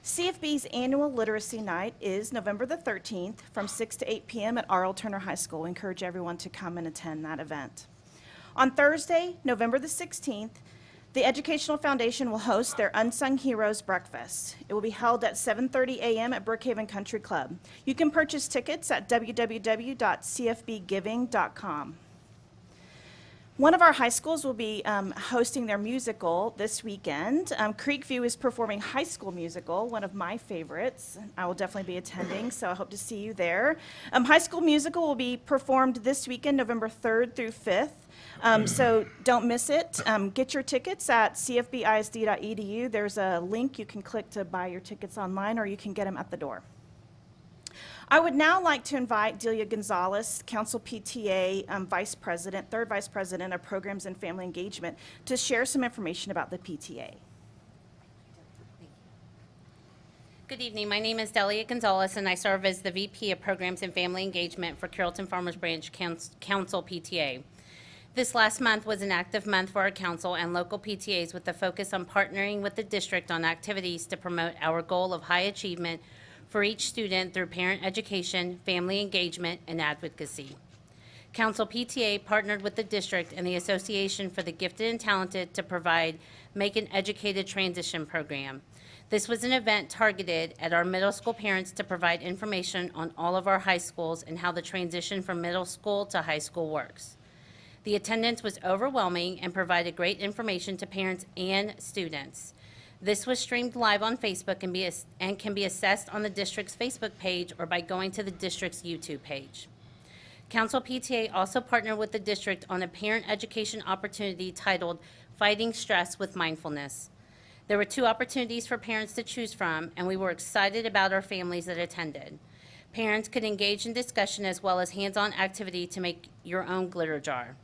CFB's annual literacy night is November the 13th from 6 to 8 p.m. at Arl Turner High School. We encourage everyone to come and attend that event. On Thursday, November the 16th, the Educational Foundation will host their Unsung Heroes Breakfast. It will be held at 7:30 a.m. at Brookhaven Country Club. You can purchase tickets at www.cfbgiving.com. One of our high schools will be hosting their musical this weekend. Creekview is performing High School Musical, one of my favorites. I will definitely be attending, so I hope to see you there. High School Musical will be performed this weekend, November 3rd through 5th. So don't miss it. Get your tickets at cfbisd.edu. There's a link you can click to buy your tickets online, or you can get them at the door. I would now like to invite Delia Gonzalez, Council PTA Vice President, Third Vice President of Programs and Family Engagement, to share some information about the PTA. Good evening. My name is Delia Gonzalez, and I serve as the VP of Programs and Family Engagement for Carrollton-Farmers Branch Council PTA. This last month was an active month for our council and local PTAs with the focus on partnering with the district on activities to promote our goal of high achievement for each student through parent education, family engagement, and advocacy. Council PTA partnered with the district and the Association for the Gifted and Talented to provide Make an Educated Transition program. This was an event targeted at our middle school parents to provide information on all of our high schools and how the transition from middle school to high school works. The attendance was overwhelming and provided great information to parents and students. This was streamed live on Facebook and can be assessed on the district's Facebook page or by going to the district's YouTube page. Council PTA also partnered with the district on a parent education opportunity titled Fighting Stress with Mindfulness. There were 2 opportunities for parents to choose from, and we were excited about our families that attended. Parents could engage in discussion as well as hands-on activity to make your own glitter jar.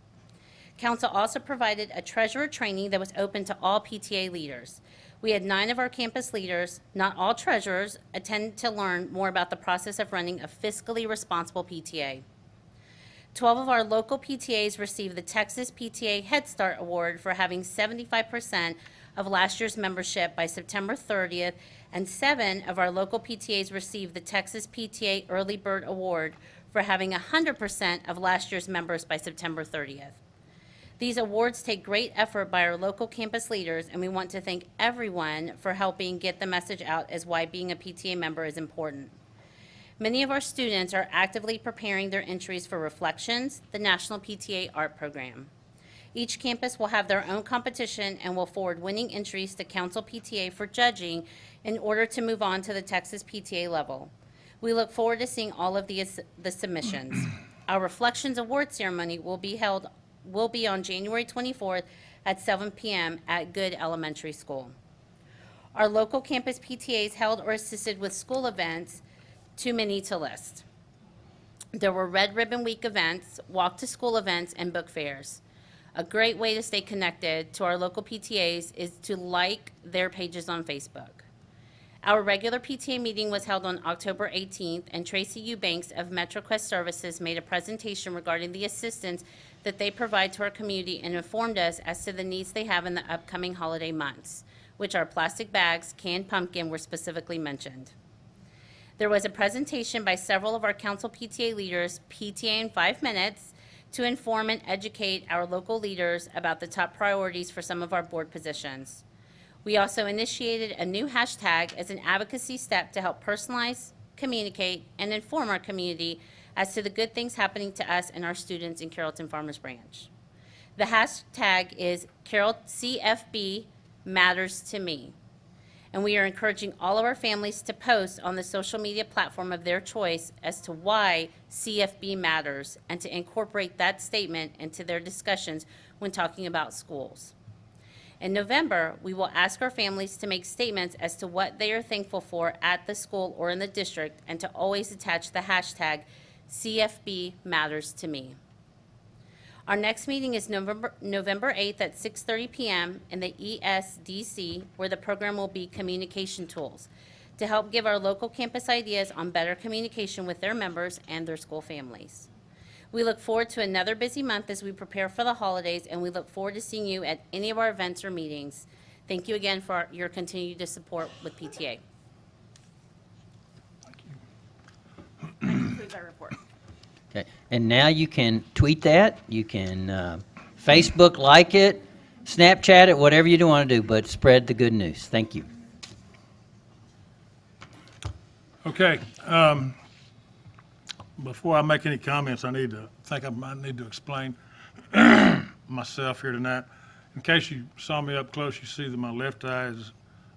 Council also provided a treasurer training that was open to all PTA leaders. We had 9 of our campus leaders, not all treasurers, attend to learn more about the process of running a fiscally responsible PTA. 12 of our local PTAs received the Texas PTA Head Start Award for having 75% of last year's membership by September 30th, and 7 of our local PTAs received the Texas PTA Early Bird Award for having 100% of last year's members by September 30th. These awards take great effort by our local campus leaders, and we want to thank everyone for helping get the message out as why being a PTA member is important. Many of our students are actively preparing their entries for Reflections, the National PTA Art Program. Each campus will have their own competition and will forward winning entries to Council PTA for judging in order to move on to the Texas PTA level. We look forward to seeing all of the submissions. Our Reflections Award ceremony will be on January 24th at 7 p.m. at Good Elementary School. Our local campus PTAs held or assisted with school events, too many to list. There were Red Ribbon Week events, walk to school events, and book fairs. A great way to stay connected to our local PTAs is to like their pages on Facebook. Our regular PTA meeting was held on October 18th, and Tracy Eubanks of MetroQuest Services made a presentation regarding the assistance that they provide to our community and informed us as to the needs they have in the upcoming holiday months. which are plastic bags, canned pumpkin were specifically mentioned. There was a presentation by several of our council PTA leaders, PTA in 5 minutes, to inform and educate our local leaders about the top priorities for some of our board positions. We also initiated a new hashtag as an advocacy step to help personalize, communicate, and inform our community as to the good things happening to us and our students in Carrollton-Farmers Branch. The hashtag is CFB Matters to Me. And we are encouraging all of our families to post on the social media platform of their choice as to why CFB matters and to incorporate that statement into their discussions when talking about schools. In November, we will ask our families to make statements as to what they are thankful for at the school or in the district and to always attach the hashtag CFB Matters to Me. Our next meeting is November 8th at 6:30 p.m. in the ESDC, where the program will be Communication Tools, to help give our local campus ideas on better communication with their members and their school families. We look forward to another busy month as we prepare for the holidays, and we look forward to seeing you at any of our events or meetings. Thank you again for your continued support with PTA. That concludes our report. Okay, and now you can tweet that, you can Facebook like it, Snapchat it, whatever you want to do, but spread the good news. Thank you. Okay, before I make any comments, I need to explain myself here tonight. In case you saw me up close, you see that my left eye is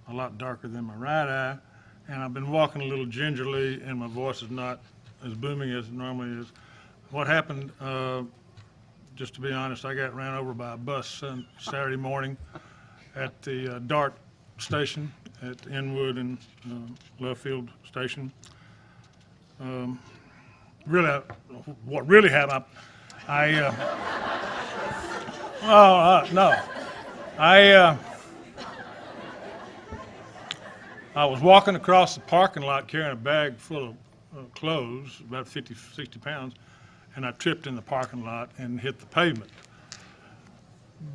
a lot darker than my right eye, and I've been walking a little gingerly, and my voice is not as booming as it normally is. What happened, just to be honest, I got ran over by a bus Saturday morning at the DART station at Inwood and Lovefield Station. What really happened, I was walking across the parking lot carrying a bag full of clothes, about 50, 60 pounds, and I tripped in the parking lot and hit the pavement.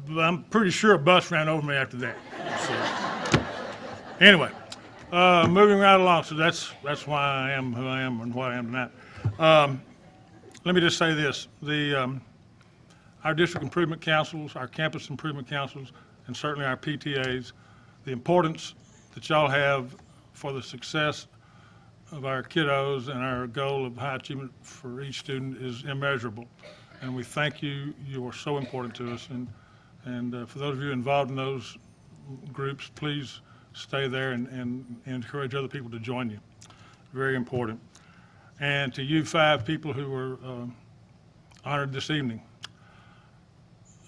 But I'm pretty sure a bus ran over me after that. So, anyway, moving right along, so that's why I am who I am and what I am tonight. Let me just say this. Our district improvement councils, our campus improvement councils, and certainly our PTAs, the importance that y'all have for the success of our kiddos and our goal of high achievement for each student is immeasurable. And we thank you. You are so important to us. And for those of you involved in those groups, please stay there and encourage other people to join you. Very important. And to you 5 people who were honored this evening,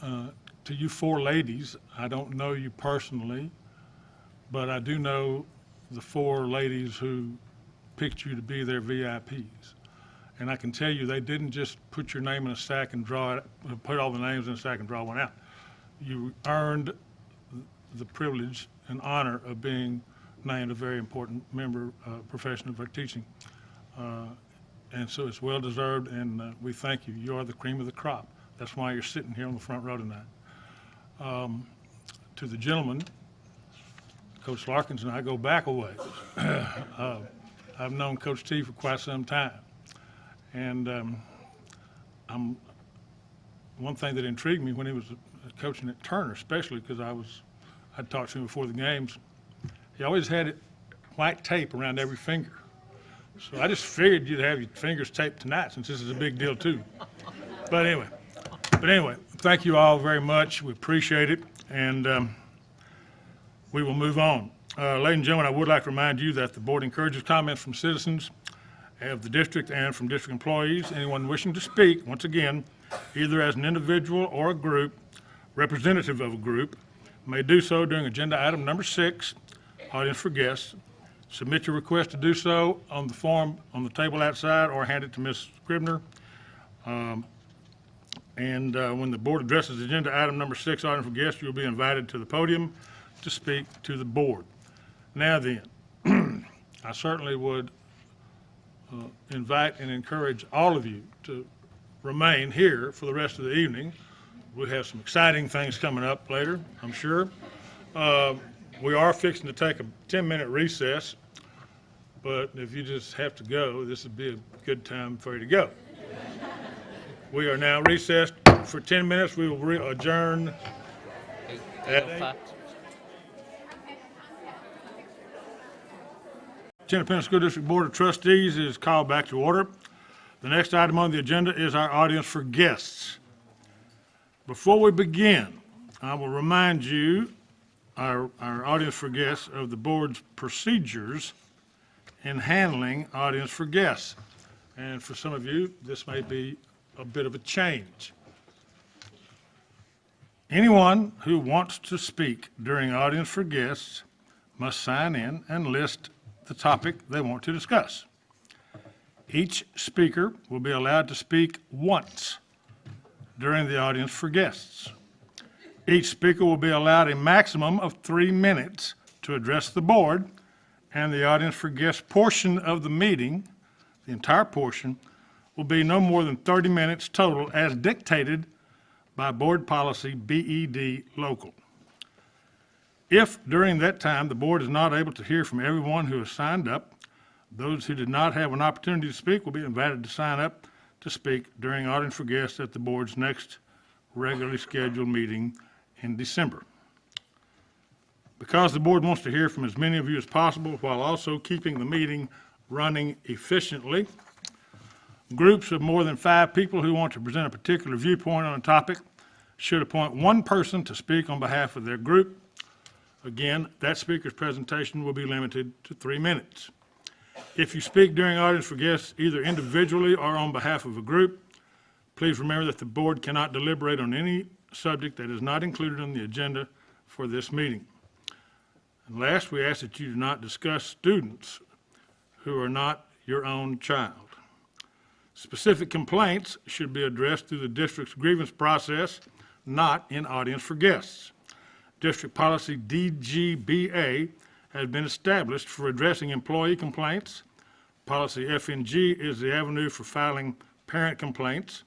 to you 4 ladies, I don't know you personally, but I do know the 4 ladies who picked you to be their VIPs. And I can tell you, they didn't just put your name in a stack and draw it, put all the names in a stack and draw one out. You earned the privilege and honor of being named a very important member, profession of our teaching. And so it's well-deserved, and we thank you. You are the cream of the crop. That's why you're sitting here on the front row tonight. To the gentleman, Coach Larkins and I go back a ways. I've known Coach T for quite some time. And one thing that intrigued me when he was coaching at Turner, especially because I'd talked to him before the games, he always had white tape around every finger. So I just figured you'd have your fingers taped tonight since this is a big deal too. But anyway, thank you all very much. We appreciate it, and we will move on. Ladies and gentlemen, I would like to remind you that the board encourages comments from citizens of the district and from district employees. Anyone wishing to speak, once again, either as an individual or a group, representative of a group, may do so during agenda item number 6, audience for guests. Submit your request to do so on the form on the table outside or hand it to Ms. Scribner. When the board addresses agenda item number 6, audience for guests, you'll be invited to the podium to speak to the board. Now then, I certainly would invite and encourage all of you to remain here for the rest of the evening. We have some exciting things coming up later, I'm sure. We are fixing to take a 10-minute recess, but if you just have to go, this would be a good time for you to go. We are now recessed for 10 minutes. We will adjourn at 8:05. Independent School District Board of Trustees is called back to order. The next item on the agenda is our audience for guests. Before we begin, I will remind you, our audience for guests, of the board's procedures in handling audience for guests. And for some of you, this may be a bit of a change. Anyone who wants to speak during audience for guests must sign in and list the topic they want to discuss. Each speaker will be allowed to speak once during the audience for guests. Each speaker will be allowed a maximum of 3 minutes to address the board, and the audience for guests portion of the meeting, the entire portion, will be no more than 30 minutes total as dictated by Board Policy BED Local. If during that time the board is not able to hear from everyone who has signed up, those who did not have an opportunity to speak will be invited to sign up to speak during audience for guests at the board's next regularly scheduled meeting in December. Because the board wants to hear from as many of you as possible while also keeping the meeting running efficiently, groups of more than 5 people who want to present a particular viewpoint on a topic should appoint one person to speak on behalf of their group. Again, that speaker's presentation will be limited to 3 minutes. If you speak during audience for guests, either individually or on behalf of a group, please remember that the board cannot deliberate on any subject that is not included on the agenda for this meeting. And last, we ask that you do not discuss students who are not your own child. Specific complaints should be addressed through the district's grievance process, not in audience for guests. District Policy DGBA has been established for addressing employee complaints. Policy FNG is the avenue for filing parent complaints,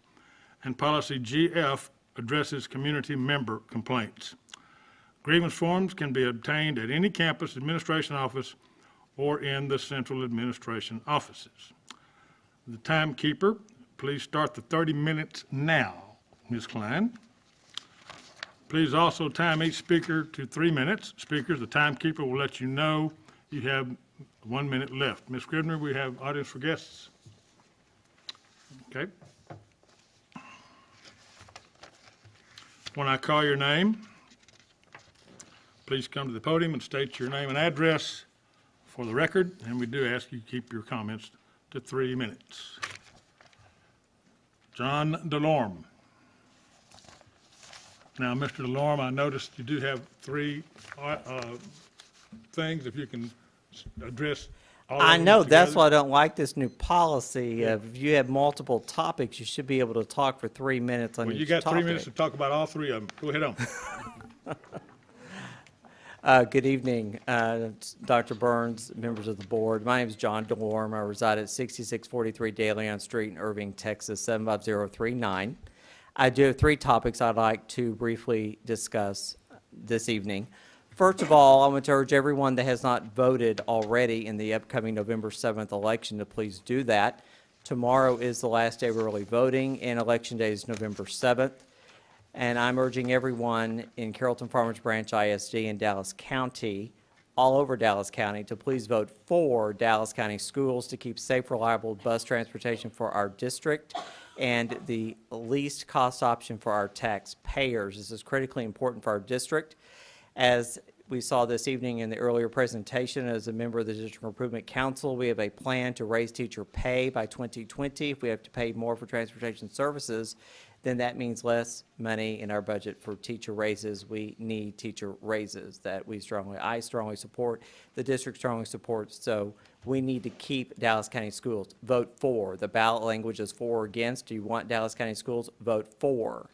and Policy GF addresses community member complaints. Grievance forms can be obtained at any campus administration office or in the central administration offices. The timekeeper, please start the 30 minutes now. Ms. Klein. Please also time each speaker to 3 minutes. Speakers, the timekeeper will let you know you have 1 minute left. Ms. Scribner, we have audience for guests. Okay. When I call your name, please come to the podium and state your name and address for the record, and we do ask you to keep your comments to 3 minutes. John DeLorme. Now, Mr. DeLorme, I noticed you do have 3 things, if you can address all of them I know, that's together. why I don't like this new policy. If you have multiple topics, you should be able to talk for 3 minutes on Well, each you got 3 topic. minutes to talk about all 3 of them. Go ahead on. Good evening, Dr. Burns, members of the board. My name is John DeLorme. I reside at 6643 De Leon Street in Irving, Texas, 75039. I do have 3 topics I'd like to briefly discuss this evening. First of all, I want to urge everyone that has not voted already in the upcoming November 7th election to please do that. Tomorrow is the last day of early voting, and Election Day is November 7th. And I'm urging everyone in Carrollton-Farmers Branch ISD in Dallas County, all over Dallas County, to please vote for Dallas County Schools to keep safe, reliable bus transportation for our district and the least cost option for our taxpayers. This is critically important for our district. As we saw this evening in the earlier presentation, as a member of the District Improvement Council, we have a plan to raise teacher pay by 2020. If we have to pay more for transportation services, then that means less money in our budget for teacher raises. We need teacher raises that I strongly support, the district strongly supports, so we need to keep Dallas County Schools. Vote for. The ballot language is for or against. Do you want Dallas County Schools? Vote for.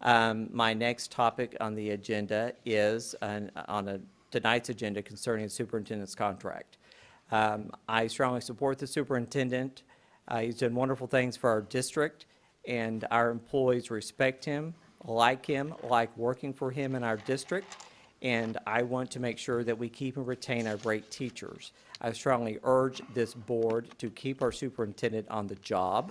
My next topic on the agenda is tonight's agenda concerning the superintendent's contract. I strongly support the superintendent. He's done wonderful things for our district, and our employees respect him, like working for him in our district, and I want to make sure that we keep and retain our great teachers. I strongly urge this board to keep our superintendent on the job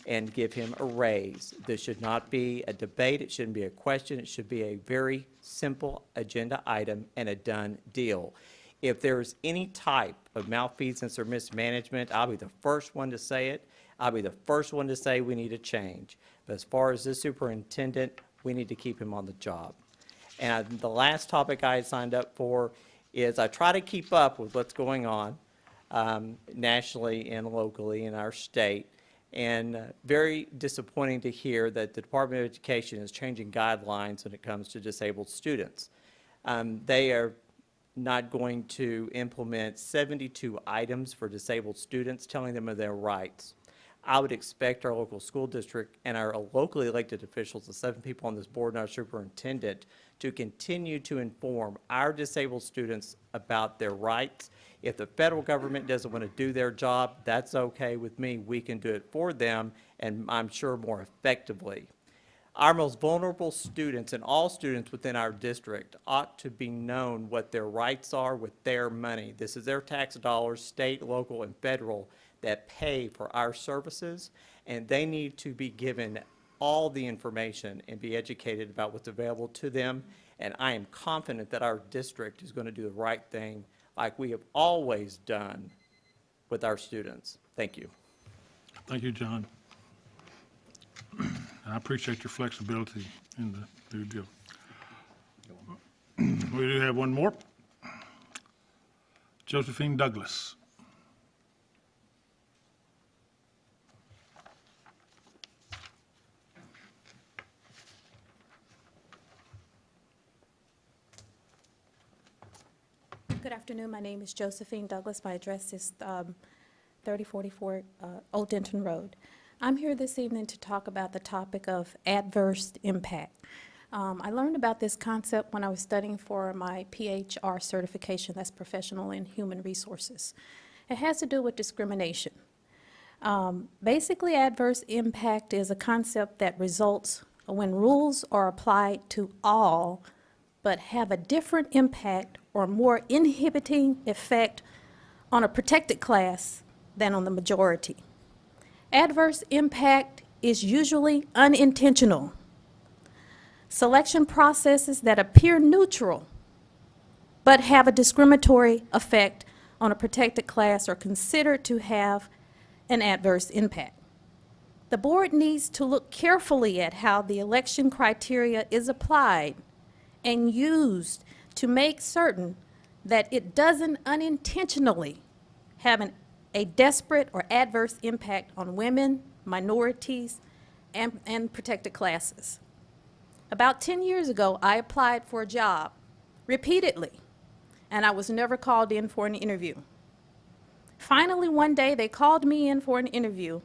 and give him a raise. This should not be a debate, it shouldn't be a question, it should be a very simple agenda item and a done deal. If there's any type of malfeasance or mismanagement, I'll be the first one to say it. I'll be the first one to say we need a change. But as far as this superintendent, we need to keep him on the job. And the last topic I signed up for is I try to keep up with what's going on nationally and locally in our state. And very disappointing to hear that the Department of Education is changing guidelines when it comes to disabled students. They are not going to implement 72 items for disabled students, telling them of their rights. I would expect our local school district and our locally elected officials, the 7 people on this board and our superintendent, to continue to inform our disabled students about their rights. If the federal government doesn't want to do their job, that's okay with me. We can do it for them, and I'm sure more effectively. Our most vulnerable students and all students within our district ought to be known what their rights are with their money. This is their tax dollars, state, local, and federal, that pay for our services, and they need to be given all the information and be educated about what's available to them. And I am confident that our district is going to do the right thing like we have always done with our students. Thank you. Thank you, John. I appreciate your flexibility in the new deal. We do have one more. Josephine Douglas. Good afternoon. My name is Josephine Douglas. My address is 3044 Old Denton Road. I'm here this evening to talk about the topic of adverse impact. I learned about this concept when I was studying for my PHR certification, that's Professional in Human Resources. It has to do with discrimination. Basically, adverse impact is a concept that results when rules are applied to all but have a different impact or more inhibiting effect on a protected class than on the majority. Adverse impact is usually unintentional. Selection processes that appear neutral but have a discriminatory effect on a protected class are considered to have an adverse impact. The board needs to look carefully at how the election criteria is applied and used to make certain that it doesn't unintentionally have a desperate or adverse impact on women, minorities, and protected classes. About 10 years ago, I applied for a job repeatedly, and I was never called in for an interview. Finally, one day, they called me in for an interview,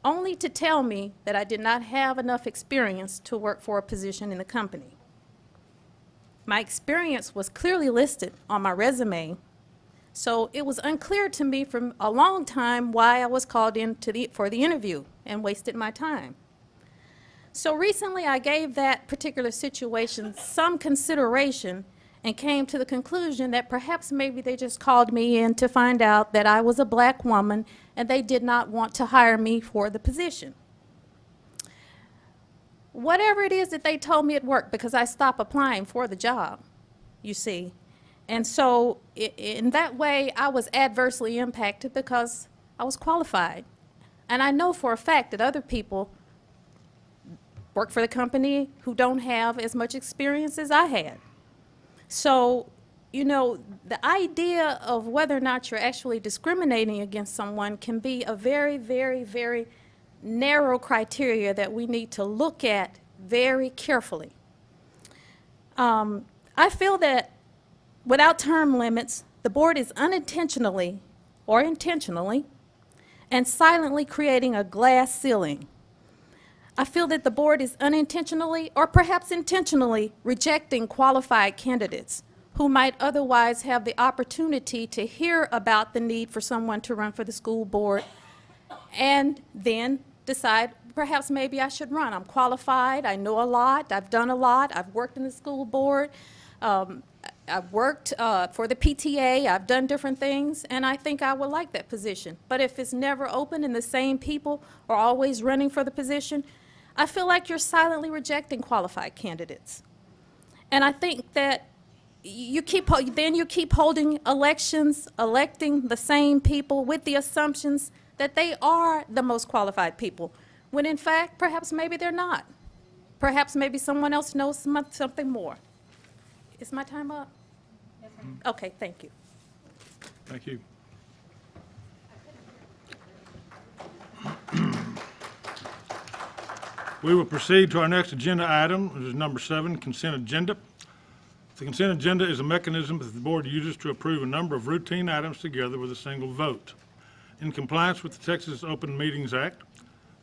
only to tell me that I did not have enough experience to work for a position in the company. My experience was clearly listed on my resume, so it was unclear to me for a long time why I was called in for the interview and wasted my time. So recently I gave that particular situation some consideration and came to the conclusion that perhaps maybe they just called me in to find out that I was a black woman and they did not want to hire me for the position. Whatever it is that they told me at work, because I stopped applying for the job, you see. And so in that way, I was adversely impacted because I was qualified. And I know for a fact that other people work for the company who don't have as much experience as I had. So, you know, the idea of whether or not you're actually discriminating against someone can be a very, very, very narrow criteria that we need to look at very carefully. I feel that without term limits, the board is unintentionally or intentionally and silently creating a glass ceiling. I feel that the board is unintentionally or perhaps intentionally rejecting qualified candidates who might otherwise have the opportunity to hear about the need for someone to run for the school board and then decide perhaps maybe I should run. I'm qualified, I know a lot, I've done a lot, I've worked in the school board, I've worked for the PTA, I've done different things, and I think I would like that position. But if it's never open and the same people are always running for the position, I feel like you're silently rejecting qualified candidates. And I think that you keep holding elections, electing the same people with the assumptions that they are the most qualified people, when in fact, perhaps maybe they're not. Perhaps maybe someone else knows something more. Is my time up? Okay, thank you. Thank you. We will proceed to our next agenda item, which is number 7, consent agenda. The consent agenda is a mechanism that the board uses to approve a number of routine items together with a single vote. In compliance with the Texas Open Meetings Act,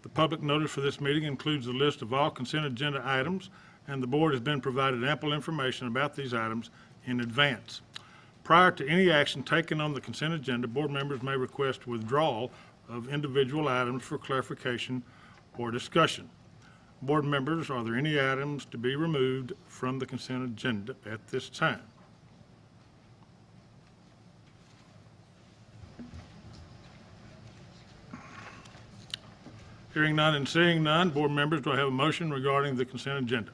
the public notice for this meeting includes a list of all consent agenda items, and the board has been provided ample information about these items in advance. Prior to any action taken on the consent agenda, board members may request withdrawal of individual items for clarification or discussion. Board members, are there any items to be removed from the consent agenda at this time? Hearing none and seeing none, board members, do I have a motion regarding the consent agenda?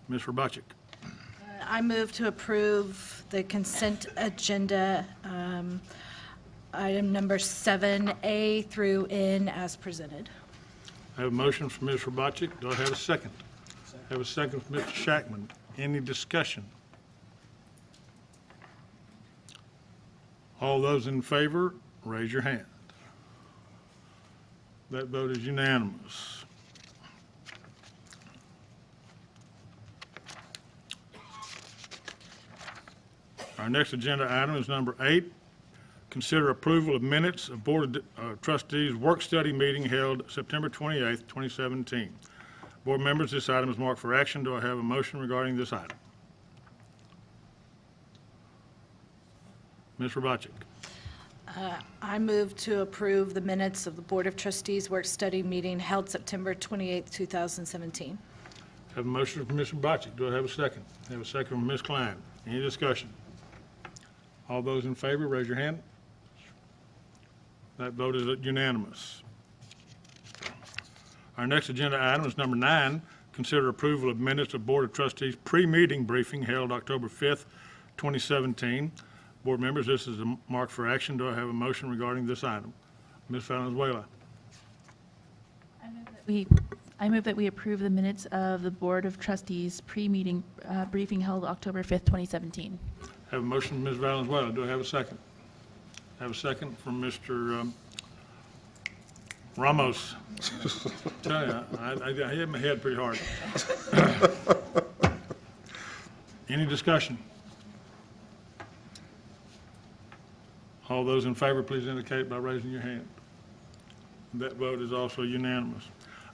Ms. Robachik. I move to approve the consent agenda, item number 7A through N as presented. I have a motion from Ms. Robachik. Do I have a second? I have a second from Mr. Shackman. Any discussion? All those in favor, raise your hand. That vote is unanimous. Our next agenda item is number 8. Consider approval of minutes of Board of Trustees work study meeting held September 28th, 2017. Board members, this item is marked for action. Do I have a motion regarding this item? Ms. Robachik. I move to approve the minutes of the Board of Trustees work study meeting held September 28th, 2017. Have a motion from Ms. Robachik. Do I have a second? I have a second from Ms. Klein. Any discussion? All those in favor, raise your hand. That vote is unanimous. Our next agenda item is number 9. Consider approval of minutes of Board of Trustees pre-meeting briefing held October 5th, 2017. Board members, this is a mark for action. Do I have a motion regarding this item? Ms. Valenzuela. I move that we approve the minutes of the Board of Trustees pre-meeting briefing held October 5th, 2017. Have a motion from Ms. Valenzuela. Do I have a second? I have a second from Mr. Ramos. Tell you, I hit my head pretty hard. Any discussion? All those in favor, please indicate by raising your hand. That vote is also unanimous.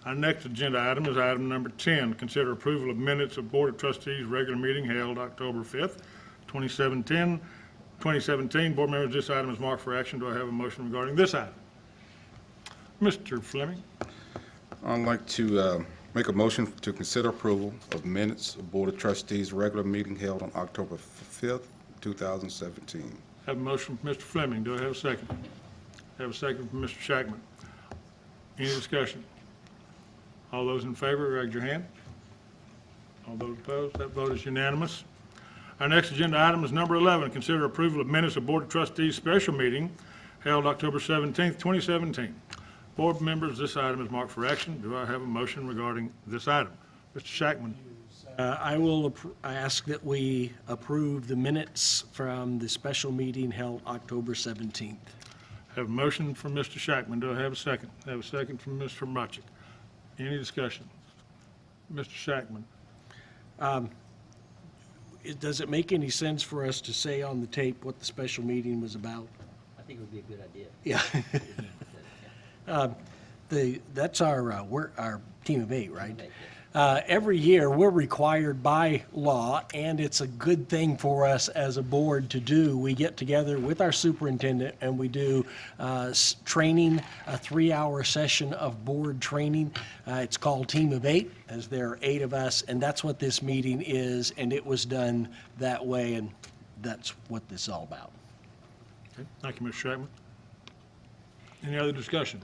Our next agenda item is item number 10. Consider approval of minutes of Board of Trustees regular meeting held October 5th, 2017. Board members, this item is marked for action. Do I have a motion regarding this item? Mr. Fleming. I'd like to make a motion to consider approval of minutes of Board of Trustees regular meeting held on October 5th, 2017. Have a motion from Mr. Fleming. Do I have a second? Have a second from Mr. Shackman. Any discussion? All those in favor, raise your hand. All those opposed, that vote is unanimous. Our next agenda item is number 11. Consider approval of minutes of Board of Trustees special meeting held October 17th, 2017. Board members, this item is marked for action. Do I have a motion regarding this item? Mr. Shackman. I will ask that we approve the minutes from the special meeting held October 17th. Have a motion from Mr. Shackman. Do I have a second? I have a second from Mr. Machik. Any discussion? Mr. Shackman. Does it make any sense for us to say on the tape what the special meeting was about? I think it would be a good idea. Yeah. That's our team of 8, right? Every year, we're required by law, and it's a good thing for us as a board to do. We get together with our superintendent and we do training, a 3-hour session of board training. It's called Team of 8, as there are 8 of us, and that's what this meeting is, and it was done that way, and that's what this is all about. Okay, thank you, Mr. Shackman. Any other discussion?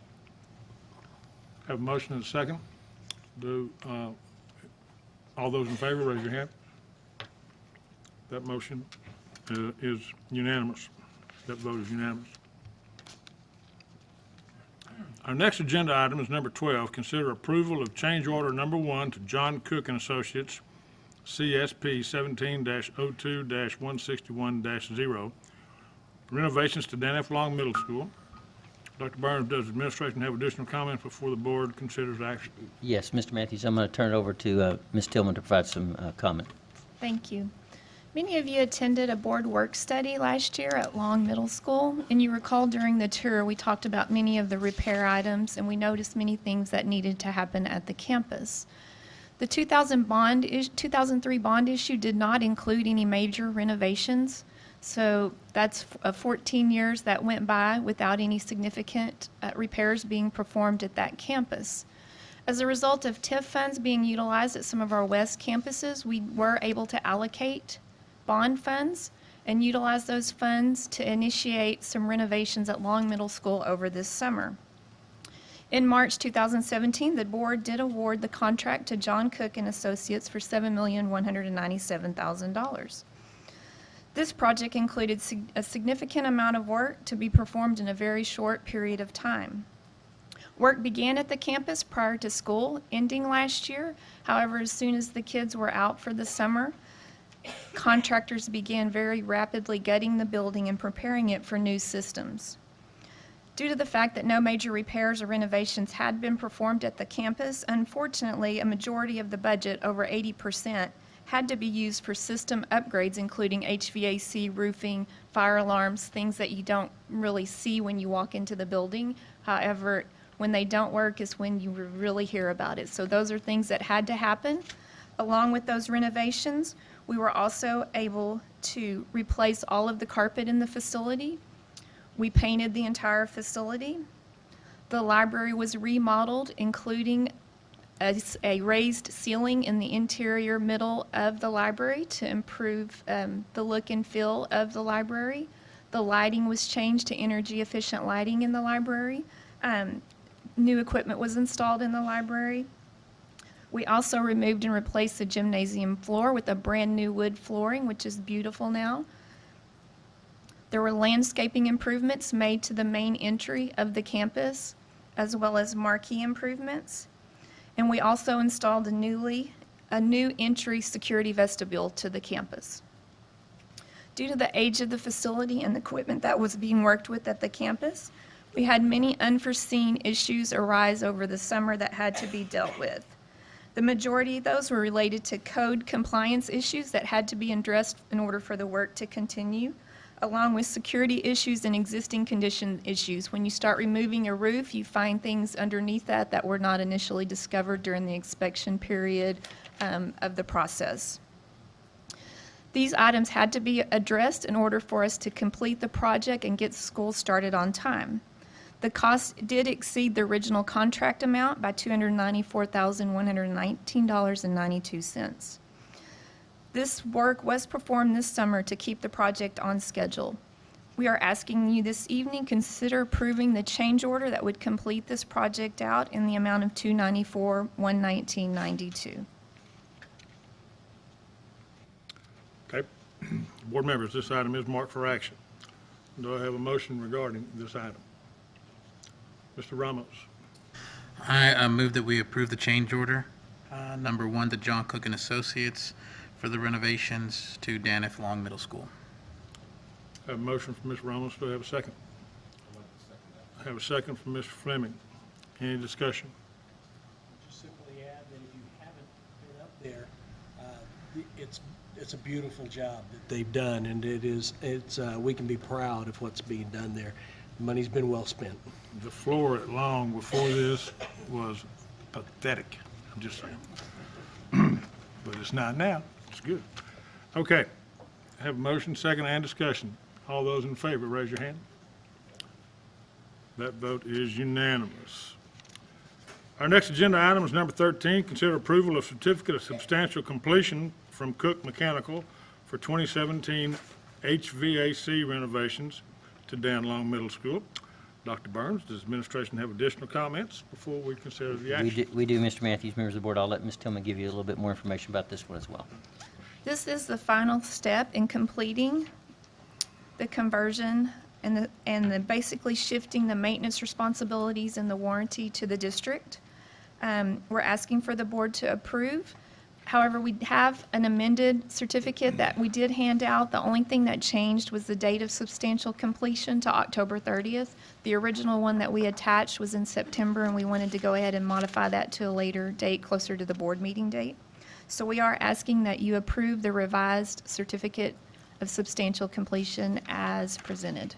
Have a motion and a second. All those in favor, raise your hand. That motion is unanimous. That vote is unanimous. Our next agenda item is number 12, consider approval of change order number 1 to John Cook and Associates, CSP 17-02-161-0, renovations to Dan F. Long Middle School. Dr. Burns, does administration have additional comments before the board considers action? Yes, Mr. Matthews, I'm going to turn it over to Ms. Tillman to provide some comment. Thank you. Many of you attended a board work study last year at Long Middle School, and you recall during the tour we talked about many of the repair items, and we noticed many things that needed to happen at the campus. The 2003 bond issue did not include any major renovations, so that's 14 years that went by without any significant repairs being performed at that campus. As a result of TIF funds being utilized at some of our West campuses, we were able to allocate bond funds and utilize those funds to initiate some renovations at Long Middle School over this summer. In March 2017, the board did award the contract to John Cook and Associates for $7,197,000. This project included a significant amount of work to be performed in a very short period of time. Work began at the campus prior to school ending last year. However, as soon as the kids were out for the summer, contractors began very rapidly gutting the building and preparing it for new systems. Due to the fact that no major repairs or renovations had been performed at the campus, unfortunately, a majority of the budget, over 80%, had to be used for system upgrades, including HVAC, roofing, fire alarms, things that you don't really see when you walk into the building. However, when they don't work is when you really hear about it. So those are things that had to happen. Along with those renovations, we were also able to replace all of the carpet in the facility. We painted the entire facility. The library was remodeled, including a raised ceiling in the interior middle of the library to improve the look and feel of the library. The lighting was changed to energy efficient lighting in the library. New equipment was installed in the library. We also removed and replaced the gymnasium floor with a brand new wood flooring, which is beautiful now. There were landscaping improvements made to the main entry of the campus, as well as marquee improvements. And we also installed a new entry security vestibule to the campus. Due to the age of the facility and the equipment that was being worked with at the campus, we had many unforeseen issues arise over the summer that had to be dealt with. The majority of those were related to code compliance issues that had to be addressed in order for the work to continue, along with security issues and existing condition issues. When you start removing a roof, you find things underneath that were not initially discovered during the inspection period of the process. These items had to be addressed in order for us to complete the project and get school started on time. The cost did exceed the original contract amount by $294,119.92. This work was performed this summer to keep the project on schedule. We are asking you this evening consider approving the change order that would complete this project out in the amount of $294,119.92. Okay. Board members, this item is marked for action. Do I have a motion regarding this item? Mr. Ramos. I move that we approve the change order, number 1 to John Cook and Associates for the renovations to Dan F. Long Middle School. I have a motion from Ms. Ramos. Do I have a second? I have a second from Mr. Fleming. Any discussion? Just simply add that if you haven't been up there, it's a beautiful job that they've done, and we can be proud of what's being done there. The money's been well spent. The floor at Long before this was pathetic. I'm just saying. But it's not now. It's good. Okay. Have a motion, second, and discussion. All those in favor, raise your hand. That vote is unanimous. Our next agenda item is number 13, consider approval of certificate of substantial completion from Cook Mechanical for 2017 HVAC renovations to Dan Long Middle School. Dr. Burns, does administration have additional comments before we consider the action? We do, Mr. Matthews, members of the board. I'll let Ms. Tillman give you a little bit more information about this one as well. This is the final step in completing the conversion and the basically shifting the maintenance responsibilities and the warranty to the district. We're asking for the board to approve. However, we have an amended certificate that we did hand out. The only thing that changed was the date of substantial completion to October 30th. The original one that we attached was in September, and we wanted to go ahead and modify that to a later date, closer to the board meeting date. So we are asking that you approve the revised certificate of substantial completion as presented.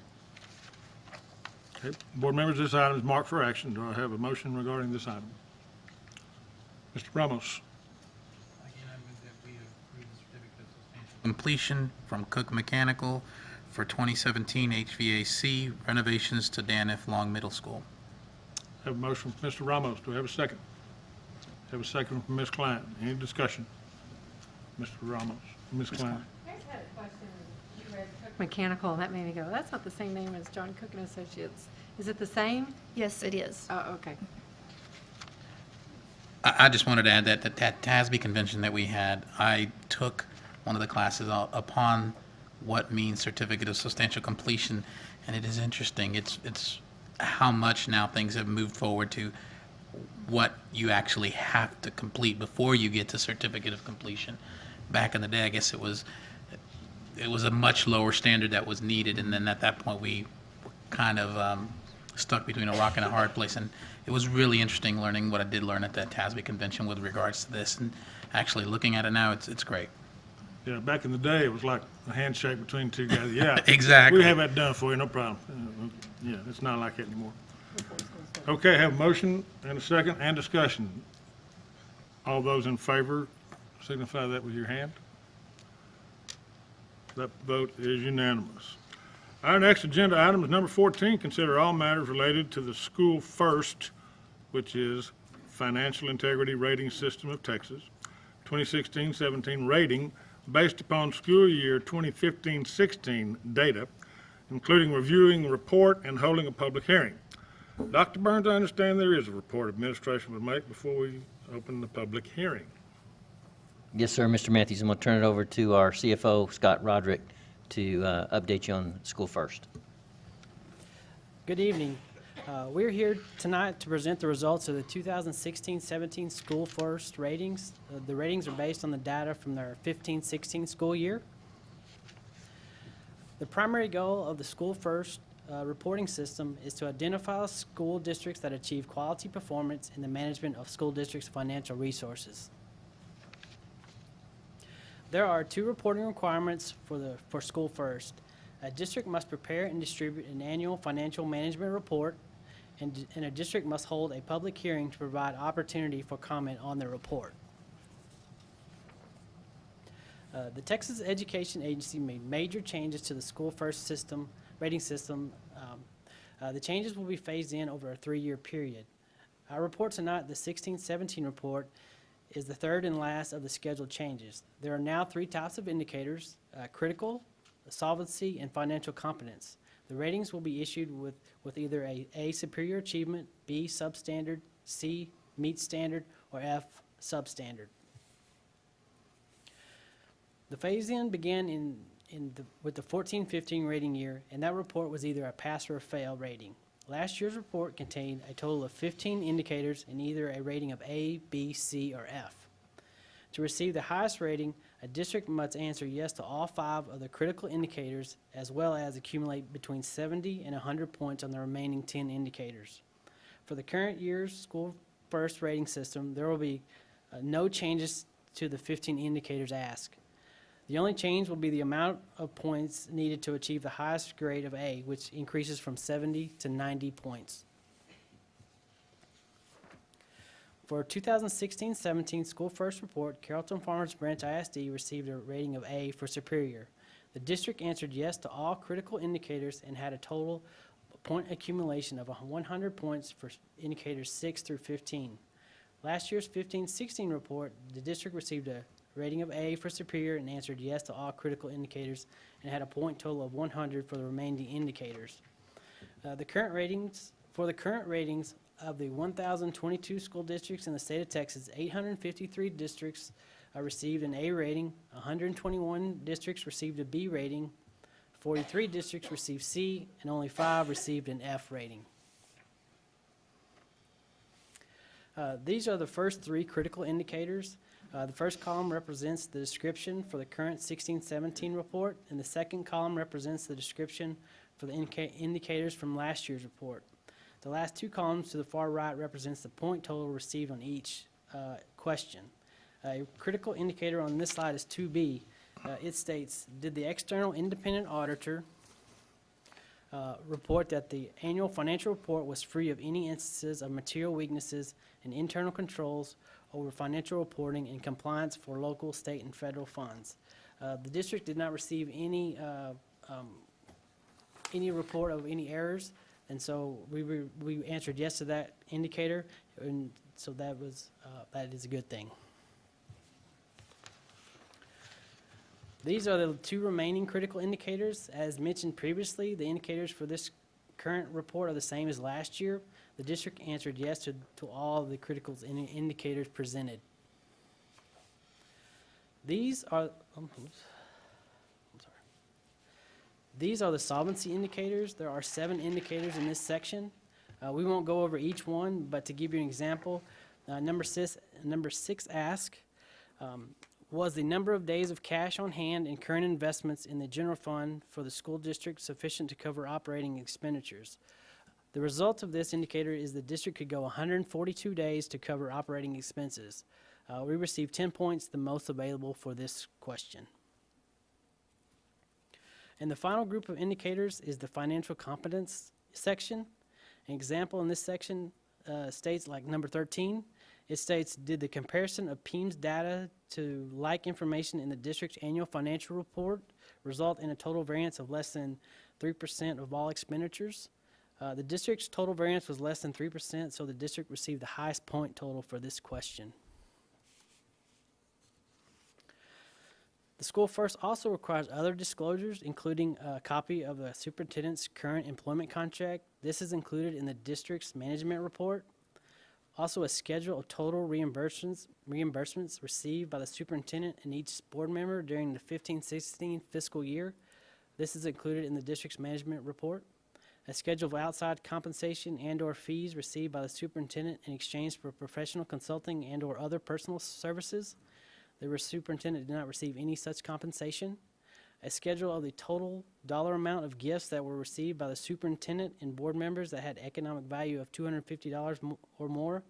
Okay. Board members, this item is marked for action. Do I have a motion regarding this item? Mr. Ramos. Completion from Cook Mechanical for 2017 HVAC renovations to Dan F. Long Middle School. Have a motion from Mr. Ramos. Do we have a second? Have a second from Ms. Klein. Any discussion? Mr. Ramos, Ms. Klein. I just had a question. You read Cook Mechanical, and that made me go, that's not the same name as John Cook and Associates. Is it the same? Yes, it is. Oh, okay. I just wanted to add that TASB convention that we had, I took one of the classes upon what means certificate of substantial completion, and it is interesting. It's how much now things have moved forward to what you actually have to complete before you get to certificate of completion. Back in the day, I guess it was a much lower standard that was needed, and then at that point we were kind of stuck between a rock and a hard place. And it was really interesting learning what I did learn at that TASB convention with regards to this, and actually looking at it now, it's great. Yeah, back in the day, it was like a handshake between two guys. Yeah. Exactly. We have that done for you, no problem. Yeah, it's not like that anymore. Okay, have a motion and a second and discussion. All those in favor signify that with your hand. That vote is unanimous. Our next agenda item is number 14, consider all matters related to the School First, which is Financial Integrity Rating System of Texas, 2016-17 rating based upon school year 2015-16 data, including reviewing the report and holding a public hearing. Dr. Burns, I understand there is a report administration would make before we open the public hearing. Yes, sir, Mr. Matthews. I'm going to turn it over to our CFO, Scott Roderick, to update you on School First. Good evening. We're here tonight to present the results of the 2016-17 School First ratings. The ratings are based on the data from their 15-16 school year. The primary goal of the School First reporting system is to identify school districts that achieve quality performance in the management of school districts' financial resources. There are two reporting requirements for School First. A district must prepare and distribute an annual financial management report, and a district must hold a public hearing to provide opportunity for comment on the report. The Texas Education Agency made major changes to the School First system, rating system. The changes will be phased in over a 3-year period. Our report tonight, the 16-17 report, is the third and last of the scheduled changes. There are now 3 types of indicators: critical, solvency, and financial competence. The ratings will be issued with either A, superior achievement, B, substandard, C, meet standard, or F, substandard. The phase-in began with the 14-15 rating year, and that report was either a pass or a fail rating. Last year's report contained a total of 15 indicators in either a rating of A, B, C, or F. To receive the highest rating, a district must answer yes to all 5 of the critical indicators, as well as accumulate between 70 and 100 points on the remaining 10 indicators. For the current year's School First rating system, there will be no changes to the 15 indicators asked. The only change will be the amount of points needed to achieve the highest grade of A, which increases from 70 to 90 points. For 2016-17 School First Report, Carrollton-Farmers Branch ISD received a rating of A for superior. The district answered yes to all critical indicators and had a total point accumulation of 100 points for indicators 6 through 15. Last year's 15-16 report, the district received a rating of A for superior and answered yes to all critical indicators and had a point total of 100 for the remaining indicators. The current ratings of the 1,022 school districts in the state of Texas, 853 districts received an A rating, 121 districts received a B rating, 43 districts received C, and only 5 received an F rating. These are the first 3 critical indicators. The first column represents the description for the current 16-17 report, and the second column represents the description for the indicators from last year's report. The last 2 columns to the far right represents the point total received on each question. A critical indicator on this slide is 2B. It states, did the external independent auditor report that the annual financial report was free of any instances of material weaknesses and internal controls over financial reporting and compliance for local, state, and federal funds? The district did not receive any report of any errors, and so we answered yes to that indicator, and so that is a good thing. These are the 2 remaining critical indicators. As mentioned previously, the indicators for this current report are the same as last year. The district answered yes to all the critical indicators presented. These are These are the solvency indicators. There are 7 indicators in this section. We won't go over each one, but to give you an example, number 6 asks, was the number of days of cash on hand and current investments in the general fund for the school district sufficient to cover operating expenditures? The result of this indicator is the district could go 142 days to cover operating expenses. We received 10 points, the most available for this question. And the final group of indicators is the financial competence section. An example in this section states, like number 13, it states, did the comparison of PEMS data to like information in the district's annual financial report result in a total variance of less than 3% of all expenditures? The district's total variance was less than 3%, so the district received the highest point total for this question. The School First also requires other disclosures, including a copy of the superintendent's current employment contract. This is included in the district's management report. Also, a schedule of total reimbursements received by the superintendent and each board member during the 15-16 fiscal year. This is included in the district's management report. A schedule of outside compensation and/or fees received by the superintendent in exchange for professional consulting and/or other personal services. The superintendent did not receive any such compensation. A schedule of the total dollar amount of gifts that were received by the superintendent and board members that had economic value of $250 or more.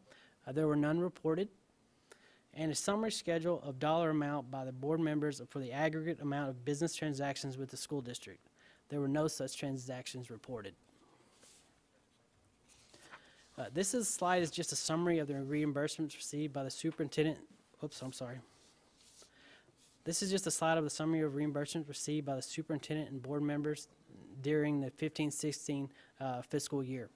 There were none reported. And a summary schedule of dollar amount by the board members for the aggregate amount of business transactions with the school district. There were no such transactions reported. This slide is just a summary of the reimbursements received by the superintendent. Oops, I'm sorry. This is just a slide of the summary of reimbursements received by the superintendent and board members during the 15-16 fiscal year.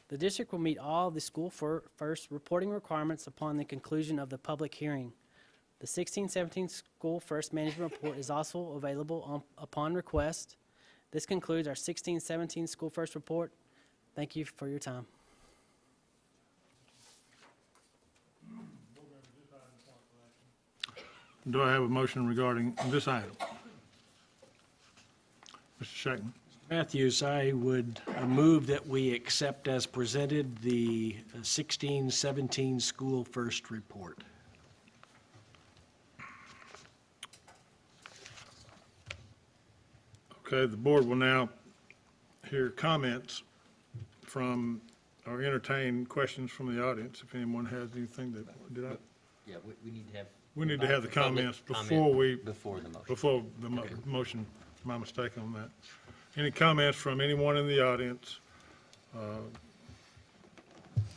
The district will meet all of the School First reporting requirements upon the conclusion of the public hearing. The 16-17 School First Management Report is also available upon request. This concludes our 16-17 School First Report. Thank you for your time. Do I have a motion regarding this item? Mr. Shackman. Matthews, I would move that we accept as presented the 16-17 School First Report. Okay, the board will now hear comments from, or entertain questions from the audience. If anyone has anything that, Yeah, we need to have. We need to have the comments Public before we. Before the motion. Before the motion, my mistake on that. Any comments from anyone in the audience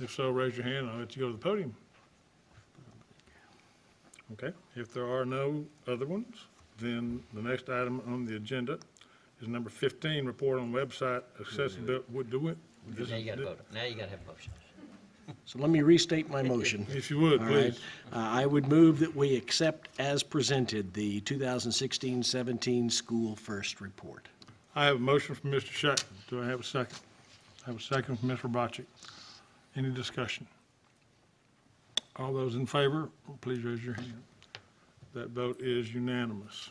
If so, raise your hand, I'll let you go to the podium. Okay, if there are no other ones, then the next item on the agenda is number 15, report on website accessibility. What do we? Now you got to vote. Now you got to have a motion. So let me restate my motion. If you would, All right. please. I would move that we accept as presented the 2016-17 School First Report. I have a motion from Mr. Shatton. Do I have a second? I have a second from Mr. Bocci. Any discussion? All those in favor, please raise your hand. That vote is unanimous.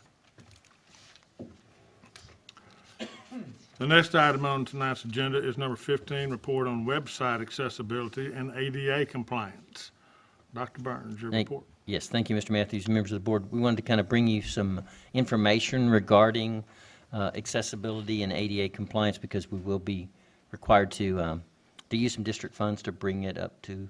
The next item on tonight's agenda is number 15, report on website accessibility and ADA compliance. Dr. Burns, your report. Yes, thank you, Mr. Matthews, members of the board. We wanted to kind of bring you some information regarding accessibility and ADA compliance because we will be required to use some district funds to bring it up to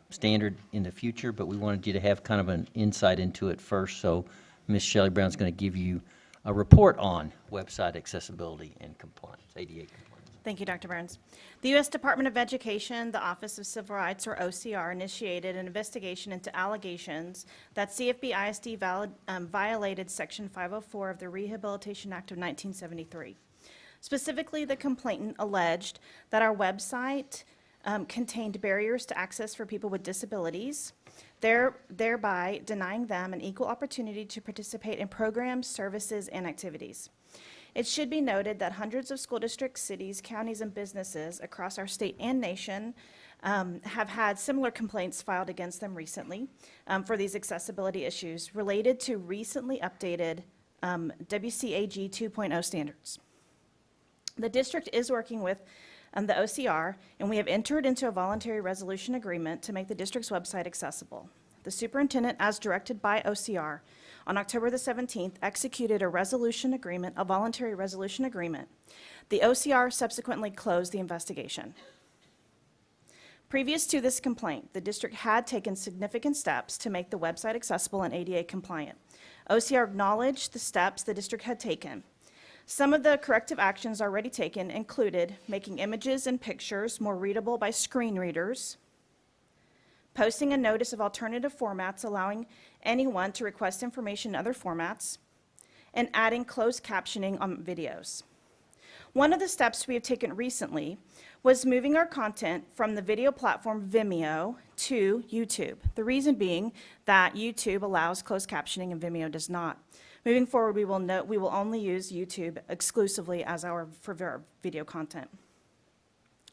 standard in the future, but we wanted you to have kind of an insight into it first. So Ms. Shelley Brown's going to give you a report on website accessibility and compliance, ADA compliance. Thank you, Dr. Burns. The U.S. Department of Education, the Office of Civil Rights, or OCR, initiated an investigation into allegations that CFB ISD violated Section 504 of the Rehabilitation Act of 1973. Specifically, the complainant alleged that our website contained barriers to access for people with disabilities, thereby denying them an equal opportunity to participate in programs, services, and activities. It should be noted that hundreds of school districts, cities, counties, and businesses across our state and nation have had similar complaints filed against them recently for these accessibility issues related to recently updated WCAG 2.0 standards. The district is working with the OCR, and we have entered into a voluntary resolution agreement to make the district's website accessible. The superintendent, as directed by OCR, on October the 17th, executed a voluntary resolution agreement. The OCR subsequently closed the investigation. Previous to this complaint, the district had taken significant steps to make the website accessible and ADA compliant. OCR acknowledged the steps the district had taken. Some of the corrective actions already taken included making images and pictures more readable by screen readers, posting a notice of alternative formats allowing anyone to request information in other formats, and adding closed captioning on videos. One of the steps we have taken recently was moving our content from the video platform Vimeo to YouTube. The reason being that YouTube allows closed captioning and Vimeo does not. Moving forward, we will only use YouTube exclusively for our video content.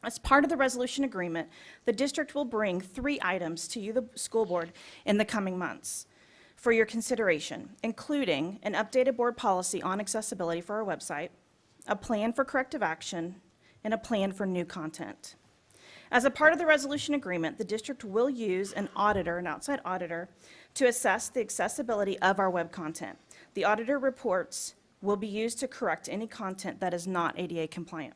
As part of the resolution agreement, the district will bring 3 items to you, the school board, in the coming months for your consideration, including an updated board policy on accessibility for our website, a plan for corrective action, and a plan for new content. As a part of the resolution agreement, the district will use an outside auditor, to assess the accessibility of our web content. The auditor reports will be used to correct any content that is not ADA compliant.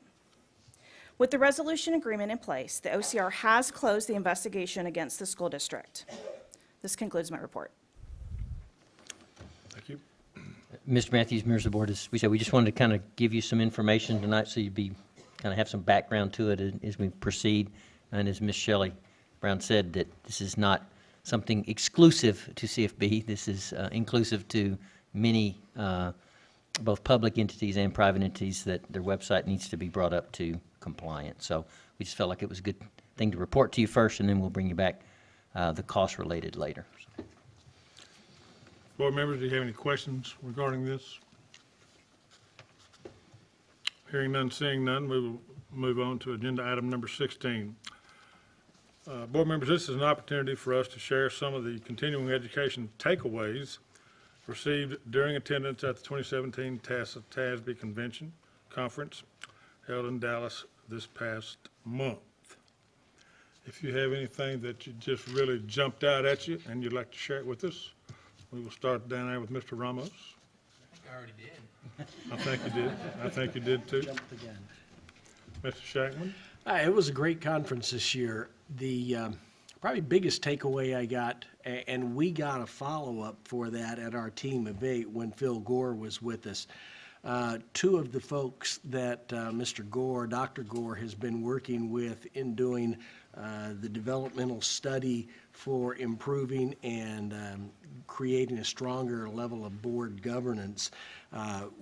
With the resolution agreement in place, the OCR has closed the investigation against the school district. This concludes my report. Thank you. Mr. Matthews, members of the board, as we said, we just wanted to kind of give you some information tonight so you'd be kind of have some background to it as we proceed. And as Ms. Shelley Brown said, that this is not something exclusive to CFB. This is inclusive to many, both public entities and private entities, that their website needs to be brought up to compliance. So we just felt like it was a good thing to report to you first, and then we'll bring you back the cost related later. So. Board members, do you have any questions regarding this? Hearing none, seeing none, we will move on to agenda item number 16. Board members, this is an opportunity for us to share some of the continuing education takeaways received during attendance at the 2017 TASB Convention Conference held in Dallas this past month. If you have anything that you just really jumped out at you and you'd like to share it with us, we will start down there with Mr. Ramos. I think I already did. I think you did. I think you did too. Jumped again. Mr. Shackman? It was a great conference this year. The probably biggest takeaway I got, and we got a follow-up for that at our team of 8 when Phil Gore was with us. 2 of the folks that Mr. Gore, Dr. Gore, has been working with in doing the developmental study for improving and creating a stronger level of board governance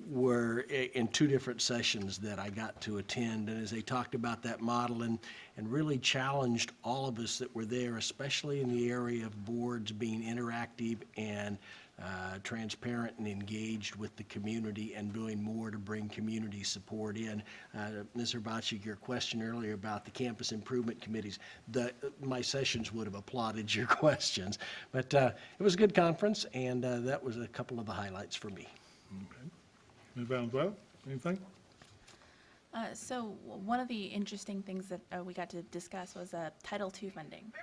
were in two different sessions that I got to attend. And as they talked about that model and really challenged all of us that were there, especially in the area of boards being interactive and transparent and engaged with the community and doing more to bring community support in. Ms. Herbacci, your question earlier about the campus improvement committees, my sessions would have applauded your questions. But it was a good conference, and that was a couple of the highlights for me. Okay. Ms. Valenzuela, anything? So one of the interesting things that we got to discuss was Title II funding.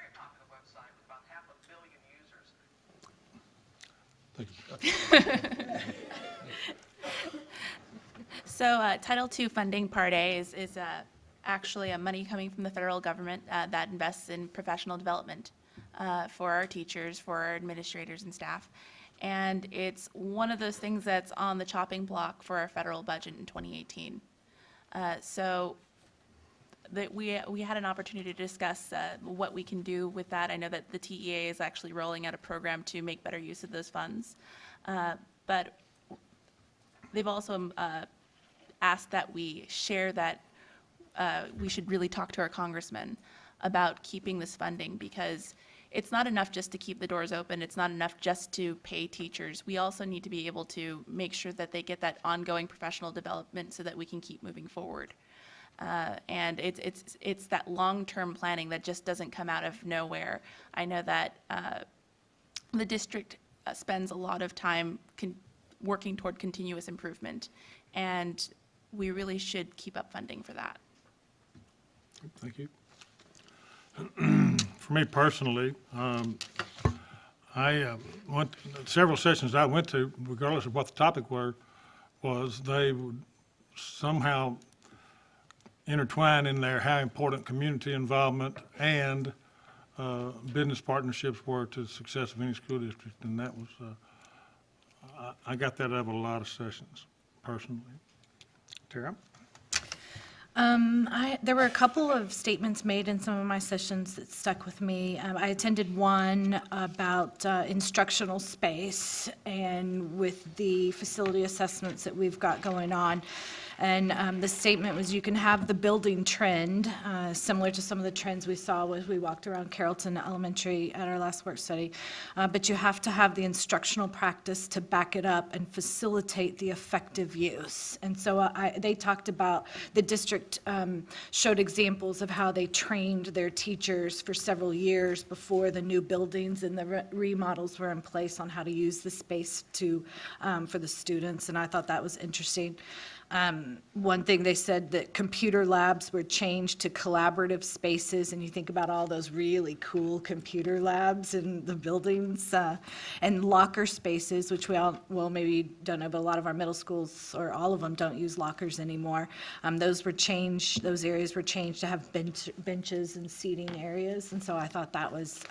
So Title II funding, Part A, is actually money coming from the federal government that invests in professional development for our teachers, for our administrators and staff. And it's one of those things that's on the chopping block for our federal budget in 2018. So that we had an opportunity to discuss what we can do with that. I know that the TEA is actually rolling out a program to make better use of those funds. But they've also asked that we share that we should really talk to our congressmen about keeping this funding, because it's not enough just to keep the doors open. It's not enough just to pay teachers. We also need to be able to make sure that they get that ongoing professional development so that we can keep moving forward. And it's that long-term planning that just doesn't come out of nowhere. I know that the district spends a lot of time working toward continuous improvement, and we really should keep up funding for that. Thank you. For me personally, I went several sessions I went to, regardless of what the topic was they would somehow intertwine in there how important community involvement and business partnerships were to the success of any school district, and that was I got that out of a lot of sessions personally. Tara? There were a couple of statements made in some of my sessions that stuck with me. I attended one about instructional space and with the facility assessments that we've got going on. And the statement was, you can have the building trend, similar to some of the trends we saw as we walked around Carrollton Elementary at our last work study, but you have to have the instructional practice to back it up and facilitate the effective use. And so they talked about, the district showed examples of how they trained their teachers for several years before the new buildings and the remodels were in place on how to use the space for the students, and I thought that was interesting. One thing they said, that computer labs were changed to collaborative spaces, and you think about all those really cool computer labs in the buildings, and locker spaces, which we all, well, maybe don't know, but a lot of our middle schools, or all of them, don't use lockers anymore. Those were changed, those areas were changed to have benches and seating areas, and so I thought that was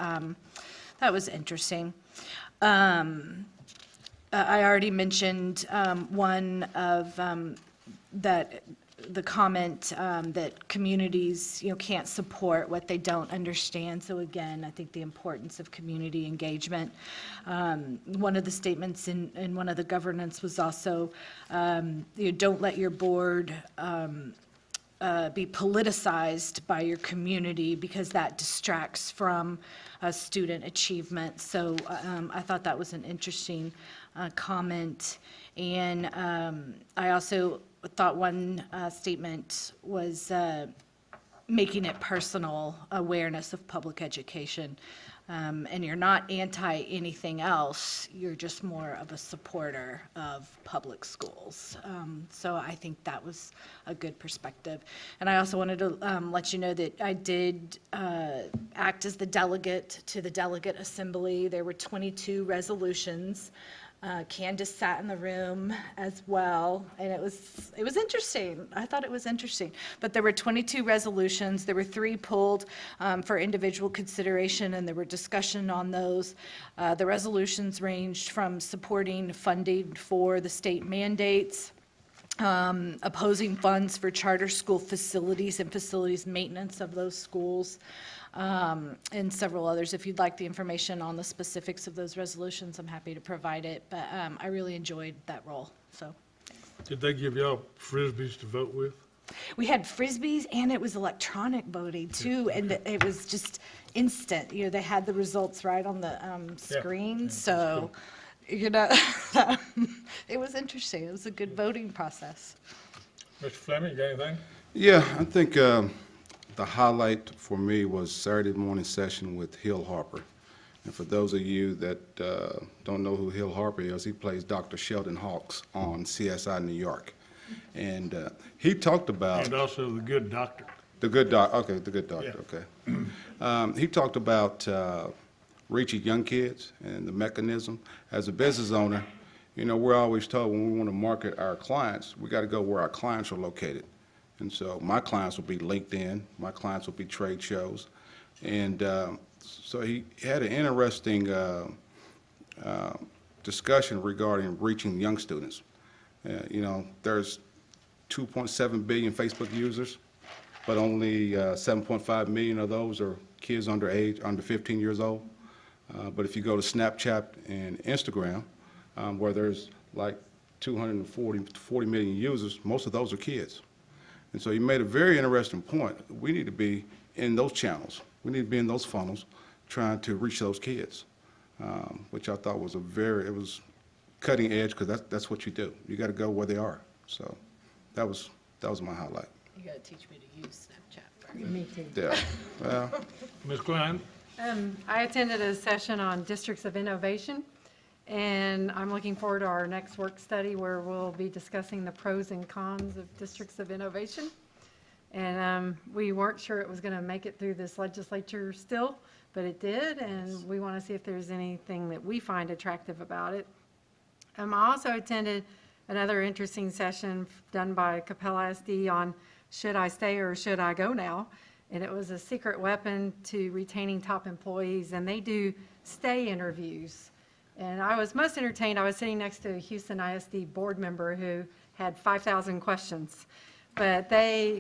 interesting. I already mentioned one of that the comment that communities, can't support what they don't understand. So again, I think the importance of community engagement. One of the statements in one of the governance was also, don't let your board be politicized by your community, because that distracts from student achievement. So I thought that was an interesting comment. And I also thought one statement was making it personal, awareness of public education. And you're not anti anything else, you're just more of a supporter of public schools. So I think that was a good perspective. And I also wanted to let you know that I did act as the delegate to the delegate assembly. There were 22 resolutions. Candace sat in the room as well, and it was interesting. I thought it was interesting. But there were 22 resolutions. There were 3 pulled for individual consideration, and there were discussion on those. The resolutions ranged from supporting funding for the state mandates, opposing funds for charter school facilities and facilities maintenance of those schools, and several others. If you'd like the information on the specifics of those resolutions, I'm happy to provide it, but I really enjoyed that role, so. Did they give y'all frisbees to vote with? We had frisbees and it was electronic voting too, and it was just instant. You know, they had the results right on the screen, so, you know, it was interesting. It was a good voting process. Mr. Fleming, you got anything? Yeah, I think the highlight for me was Saturday morning session with Hill Harper. And for those of you that don't know who Hill Harper is, he plays Dr. Sheldon Hawkes on CSI New York. And he talked about... And also the good doctor. The good doctor, okay, the good doctor, okay. He talked about reaching young kids and the mechanism. As a business owner, you know, we're always told when we want to market our clients, we got to go where our clients are located. And so my clients will be LinkedIn, my clients will be trade shows. And so he had an interesting discussion regarding reaching young students. You know, there's 2.7 billion Facebook users, but only 7.5 million of those are kids under 15 years old. But if you go to Snapchat and Instagram, where there's like 40 million users, most of those are kids. And so you made a very interesting point. We need to be in those channels. We need to be in those funnels trying to reach those kids, which I thought was it was cutting edge, because that's what you do. You got to go where they are. So that was my highlight. You got to teach me to use Snapchat. Me too. Yeah. Well, Ms. Klein? I attended a session on districts of innovation, and I'm looking forward to our next work study where we'll be discussing the pros and cons of districts of innovation. And we weren't sure it was going to make it through this legislature still, but it did, and we want to see if there's anything that we find attractive about it. I also attended another interesting session done by Capella ISD on should I stay or should I go now? And it was a secret weapon to retaining top employees, and they do stay interviews. And I was most entertained. I was sitting next to a Houston ISD board member who had 5,000 questions. But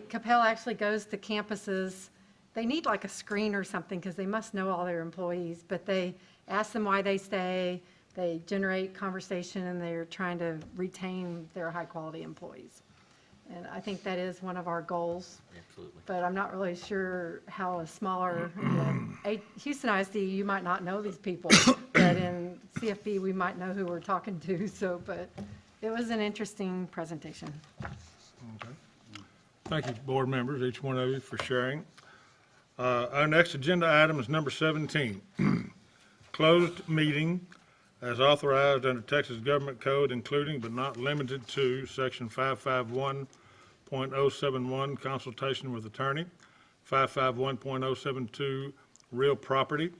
Capella actually goes to campuses. They need like a screen or something because they must know all their employees, but they ask them why they stay. They generate conversation, and they're trying to retain their high-quality employees. And I think that is one of our goals. Absolutely. But I'm not really sure how a smaller, Houston ISD, you might not know these people, but in CFB, we might know who we're talking to. So, but it was an interesting presentation. Okay. Thank you, board members, each one of you, for sharing. Our next agenda item is number 17, closed meeting as authorized under Texas Government Code, including but not limited to Section 551.071, consultation with attorney, 551.072, real property,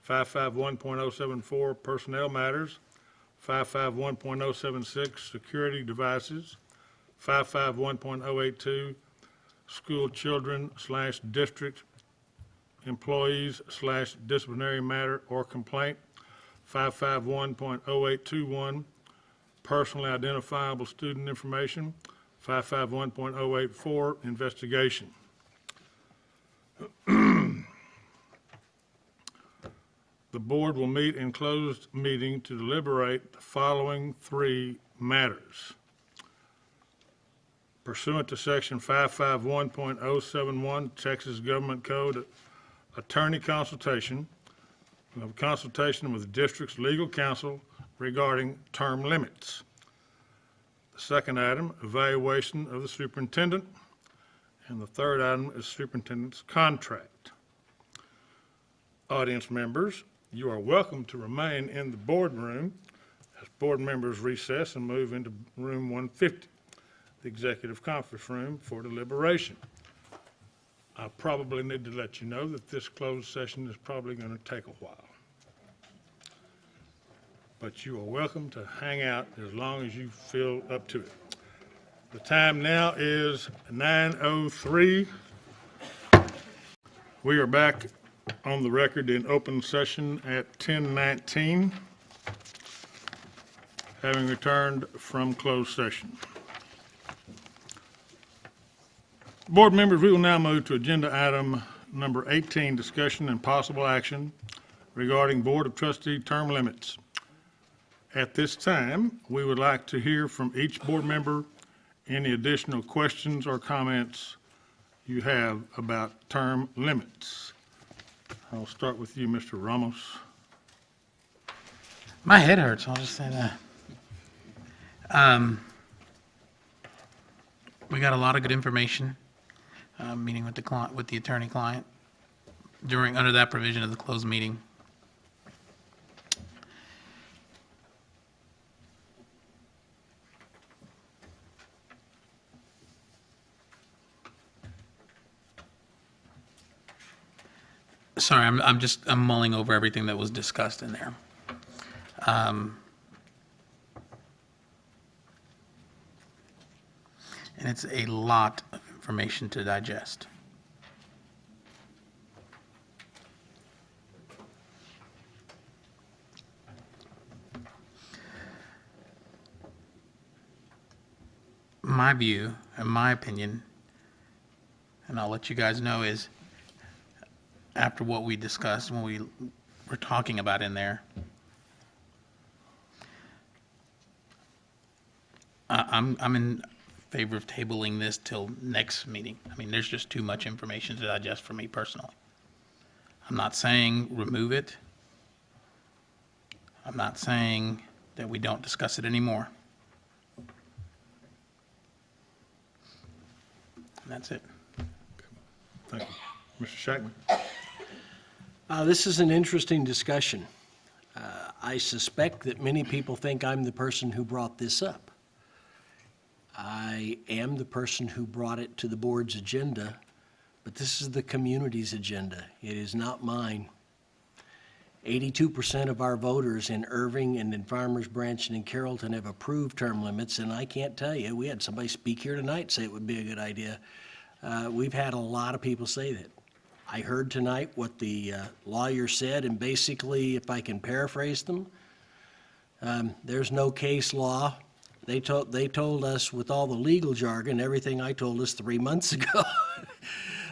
551.074, personnel matters, 551.076, security devices, 551.082, school children / district employees / disciplinary matter or complaint, 551.0821, personally identifiable student information, 551.084, investigation. The board will meet in closed meeting to deliberate the following 3 matters. Pursuant to Section 551.071 Texas Government Code, attorney consultation, of consultation with the district's legal counsel regarding term limits. The second item, evaluation of the superintendent. And the third item is superintendent's contract. Audience members, you are welcome to remain in the boardroom as board members recess and move into room 150, the executive conference room, for deliberation. I probably need to let you know that this closed session is probably going to take a while. But you are welcome to hang out as long as you feel up to it. The time now is 9:03. We are back on the record in open session at 10:19, having returned from closed session. Board members, we will now move to agenda item number 18, discussion and possible action regarding Board of Trustee term limits. At this time, we would like to hear from each board member any additional questions or comments you have about term limits. I'll start with you, Mr. Ramos. My head hurts, I'll just say that. We got a lot of good information, meeting with the client, with the attorney-client, under that provision of the closed meeting. Sorry, I'm mulling over everything that was discussed in there. And it's a lot of information to digest. My view and my opinion, and I'll let you guys know, is after what we discussed, when we were talking about in there, I'm in favor of tabling this till next meeting. I mean, there's just too much information to digest for me personally. I'm not saying remove it. I'm not saying that we don't discuss it anymore. And that's it. Thank you. Mr. Shackman? This is an interesting discussion. I suspect that many people think I'm the person who brought this up. I am the person who brought it to the board's agenda, but this is the community's agenda. It is not mine. 82% of our voters in Irving and in Farmers Branch and in Carrollton have approved term limits, and I can't tell you, we had somebody speak here tonight say it would be a good idea. We've had a lot of people say that. I heard tonight what the lawyer said, and basically, if I can paraphrase them, there's no case law. They told us with all the legal jargon, everything I told us 3 months ago,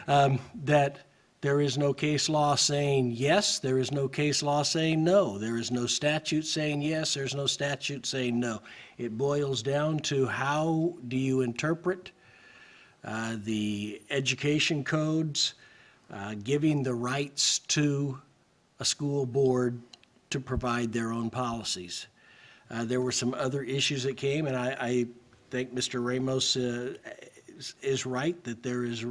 that there is no case law saying yes, there is no case law saying no. There is no statute saying yes, there's no statute saying no. It boils down to how do you interpret the education codes, giving the rights to a school board to provide their own policies. There were some other issues that came, and I think Mr. Ramos is right that there is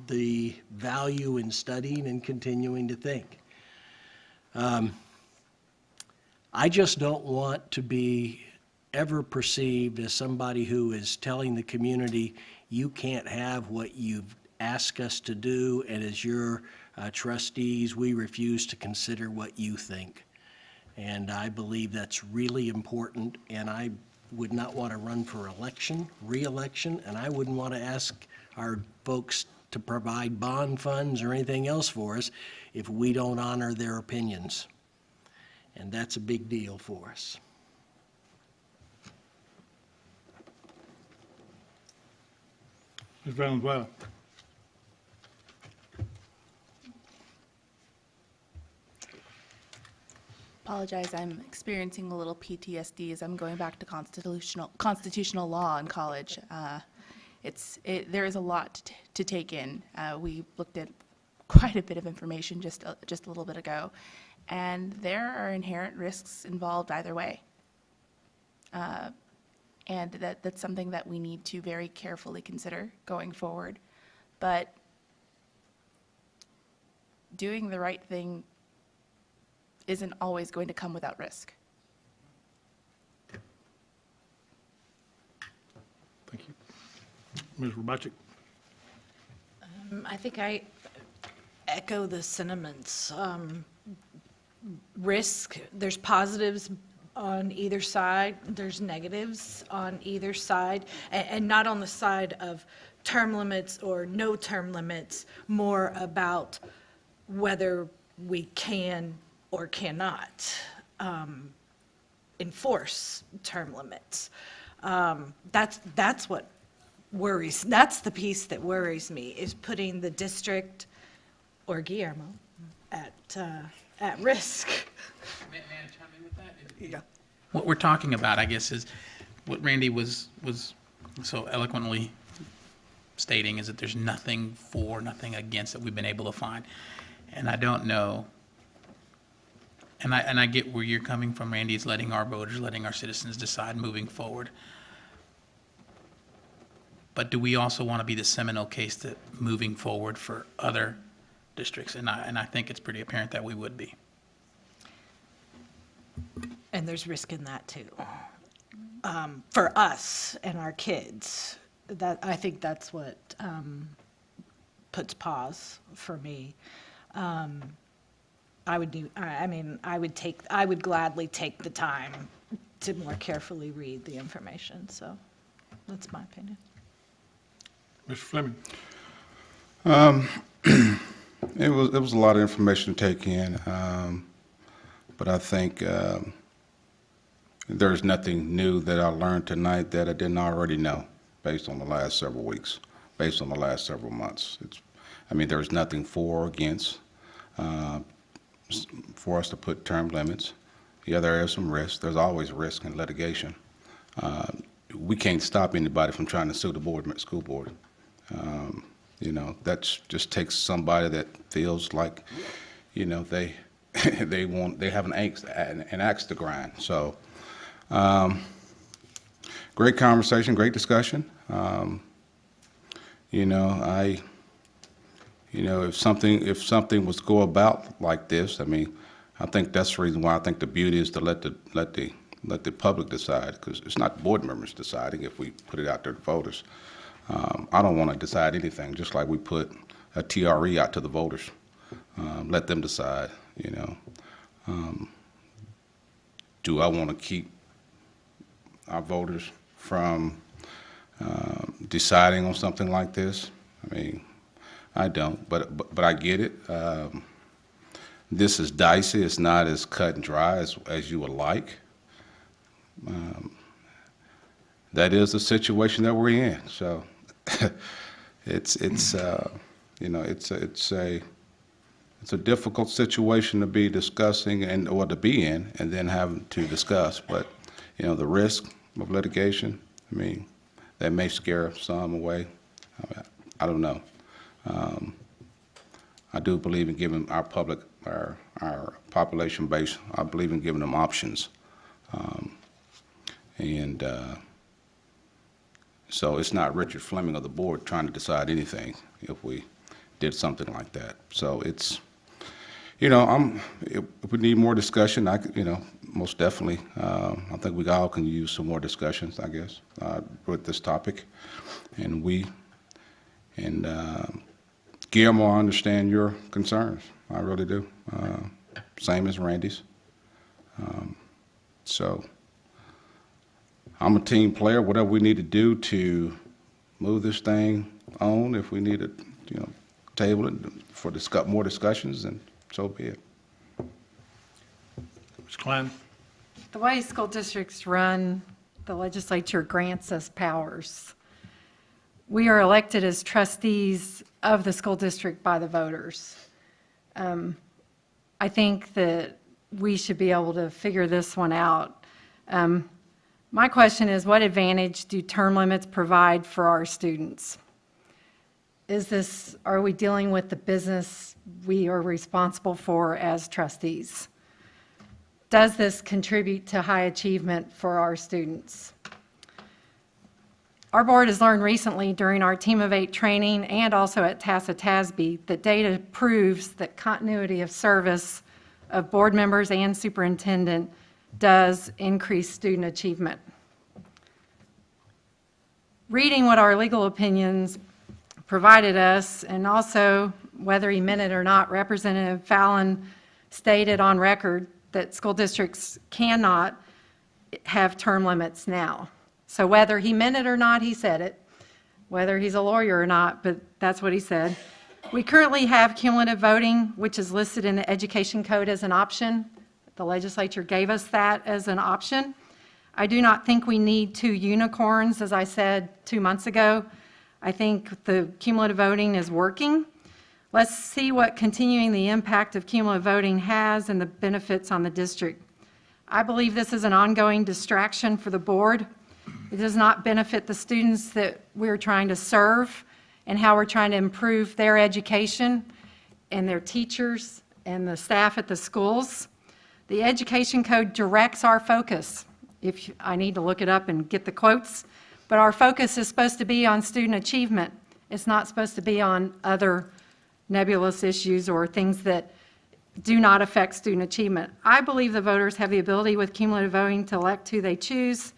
the value in studying and continuing to think. I just don't want to be ever perceived as somebody who is telling the community, you can't have what you've asked us to do, and as your trustees, we refuse to consider what you think. And I believe that's really important, and I would not want to run for re-election, and I wouldn't want to ask our folks to provide bond funds or anything else for us if we don't honor their opinions. And that's a big deal for us. Ms. Valenzuela? Apologize, I'm experiencing a little PTSD as I'm going back to constitutional law in college. There is a lot to take in. We looked at quite a bit of information just a little bit ago, and there are inherent risks involved either way. And that's something that we need to very carefully consider going forward. But doing the right thing isn't always going to come without risk. Thank you. Ms. Robaczyk? I think I echo the sentiments. Risk, there's positives on either side, there's negatives on either side, and not on the side of term limits or no term limits, more about whether we can or cannot enforce term limits. That's what worries, that's the piece that worries me, is putting the district or Guillermo at risk. May I chime in with that? Yeah. What we're talking about, I guess, is what Randy was so eloquently stating is that there's nothing for, nothing against that we've been able to find. And I don't know, and I get where you're coming from, Randy, is letting our voters, letting our citizens decide moving forward. But do we also want to be the seminal case that moving forward for other districts? And I think it's pretty apparent that we would be. And there's risk in that too. For us and our kids, I think that's what puts pause for me. I would gladly take the time to more carefully read the information, so that's my opinion. Mr. Fleming? It was a lot of information to take in, but I think there's nothing new that I learned tonight that I didn't already know based on the last several weeks, based on the last several months. There's nothing for or against for us to put term limits. Yeah, there is some risk. There's always risk in litigation. We can't stop anybody from trying to sue the school board. That just takes somebody that feels like, they have an axe to grind. So, great conversation, great discussion. If something was to go about like this, I think that's the reason why I think the beauty is to let the public decide, because it's not board members deciding if we put it out there to voters. I don't want to decide anything, just like we put a TRE out to the voters. Let them decide, Do I want to keep our voters from deciding on something like this? I don't, but I get it. This is dicey. It's not as cut and dry as you would like. That is the situation that we're in. So it's a difficult situation to be discussing or to be in and then having to discuss. But the risk of litigation, that may scare some away. I don't know. I do believe in giving our public, our population base, I believe in giving them options. So it's not Richard Fleming of the board trying to decide anything if we did something like that. So it's, if we need more discussion, most definitely. I think we all can use some more discussions, I guess, with this topic. And Guillermo, I understand your concerns. I really do. Same as Randy's. So I'm a team player. Whatever we need to do to move this thing on, if we need to, table it for more discussions, then so be it. Ms. Klein? The way school districts run, the legislature grants us powers. We are elected as trustees of the school district by the voters. I think that we should be able to figure this one out. My question is, what advantage do term limits provide for our students? Are we dealing with the business we are responsible for as trustees? Does this contribute to high achievement for our students? Our board has learned recently during our Team of 8 training and also at TASA-TASB that data proves that continuity of service of board members and superintendent does increase student achievement. Reading what our legal opinions provided us, and also whether he meant it or not, Representative Fallon stated on record that school districts cannot have term limits now. So whether he meant it or not, he said it. Whether he's a lawyer or not, but that's what he said. We currently have cumulative voting, which is listed in the Education Code as an option. The legislature gave us that as an option. I do not think we need 2 unicorns, as I said 2 months ago. I think the cumulative voting is working. Let's see what continuing the impact of cumulative voting has and the benefits on the district. I believe this is an ongoing distraction for the board. It does not benefit the students that we're trying to serve and how we're trying to improve their education and their teachers and the staff at the schools. The education code directs our focus. I need to look it up and get the quotes, but our focus is supposed to be on student achievement. It's not supposed to be on other nebulous issues or things that do not affect student achievement. I believe the voters have the ability with cumulative voting to elect who they choose.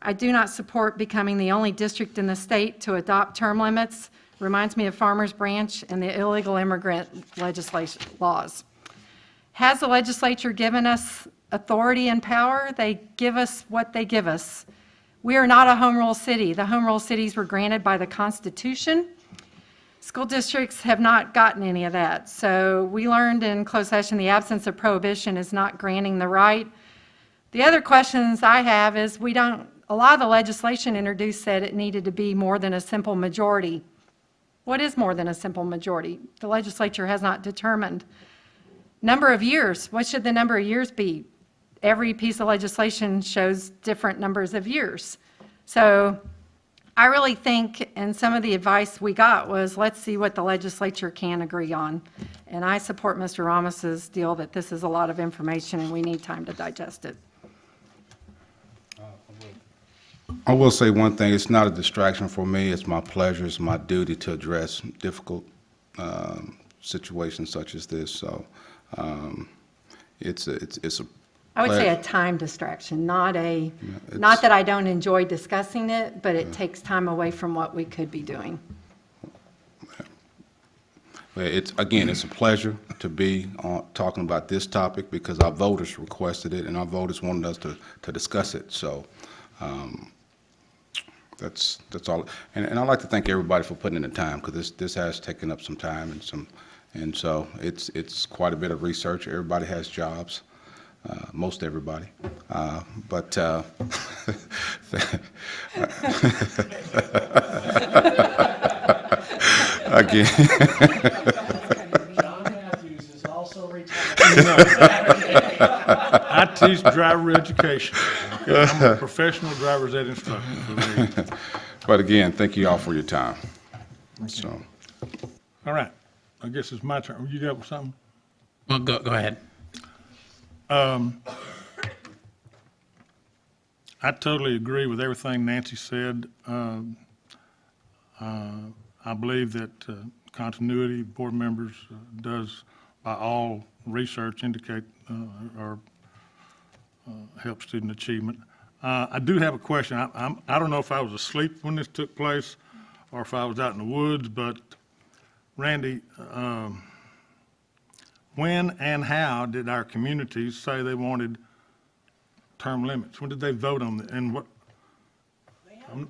I do not support becoming the only district in the state to adopt term limits. Reminds me of Farmers Branch and the illegal immigrant legislation laws. Has the legislature given us authority and power? They give us what they give us. We are not a home rule city. The home rule cities were granted by the Constitution. School districts have not gotten any of that. So we learned in closed session the absence of prohibition is not granting the right. The other questions I have is a lot of the legislation introduced said it needed to be more than a simple majority. What is more than a simple majority? The legislature has not determined. Number of years, what should the number of years be? Every piece of legislation shows different numbers of years. So I really think, and some of the advice we got was, let's see what the legislature can agree on. And I support Mr. Ramos's deal that this is a lot of information and we need time to digest it. I will say one thing, it's not a distraction for me, it's my pleasure, it's my duty to address difficult situations such as this, so it's a I would say pleasure. a time distraction, not that I don't enjoy discussing it, but it takes time away from what we could be doing. It's a pleasure to be talking about this topic because our voters requested it and our voters wanted us to discuss it, so that's all. And I'd like to thank everybody for putting in the time because this has taken up some time and so it's quite a bit of research. Everybody has jobs. Most everybody, but again. John Matthews is also retired. I teach driver education. Okay? I'm a professional driver's ed instructor. So there you go. But again, thank you all for your time. So, All right, I guess it's my turn. You got something? Well, go ahead. I totally agree with everything Nancy said. I believe that continuity of board members does, by all research, indicate or help student achievement. I do have a question. I don't know if I was asleep when this took place or if I was out in the woods, but Randy, when and how did our communities say they wanted term limits? When did they vote on it, and what?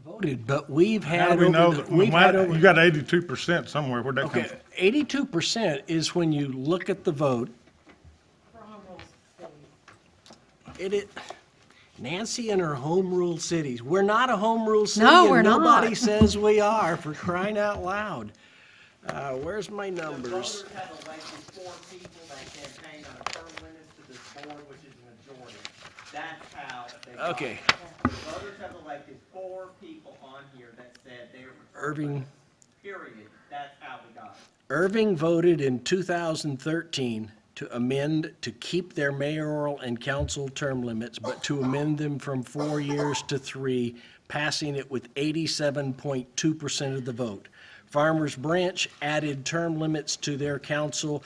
Voted, but we've How had do we know over, that? the- we've had over. You got 82% somewhere. Where'd that come Okay, from? 82% is when you look at the vote. Nancy and her home rule cities. We're not a home rule city. No, and we're not. Nobody says we are, for crying out loud. Where's my numbers? Voters have elected 4 people that campaign on term limits to this board, which is a majority. That's how they got Okay. it. The voters have elected 4 people on here that said they were for term Irving. limits. Period. That's how we got it. Irving voted in 2013 to amend, to keep their mayoral and council term limits, but to amend them from 4 years to 3, passing it with 87.2% of the vote. Farmers Branch added term limits to their council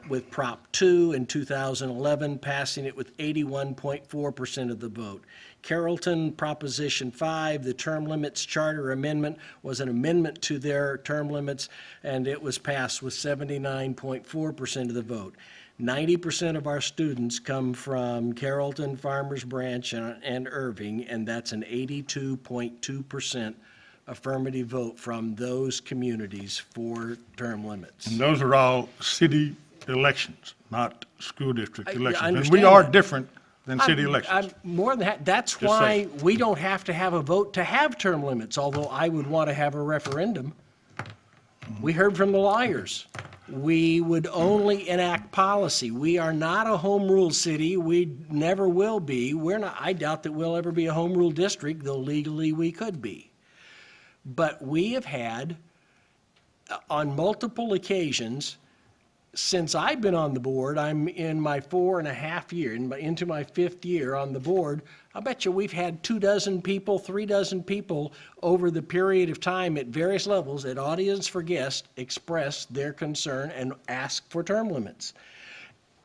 with Prop 2 in 2011, passing it with 81.4% of the vote. Carrollton, Proposition 5, the term limits charter amendment was an amendment to their term limits, and it was passed with 79.4% of the vote. 90% of our students come from Carrollton, Farmers Branch, and Irving, and that's an 82.2% affirmative vote from those communities for term limits. And those are all city elections, not school district I elections. And we understand are that. different than city elections. I'm more than that. That's Just why saying. we don't have to have a vote to have term limits, although I would want to have a referendum. We heard from the lawyers. we would only enact policy. We are not a home rule city. We never will be. I doubt that we'll ever be a home rule district, though legally we could be. But we have had, on multiple occasions, since I've been on the board, I'm in my 4.5 year, into my 5th year on the board, I bet you we've had 24 people, 36 people over the period of time at various levels at audience for guests express their concern and ask for term limits.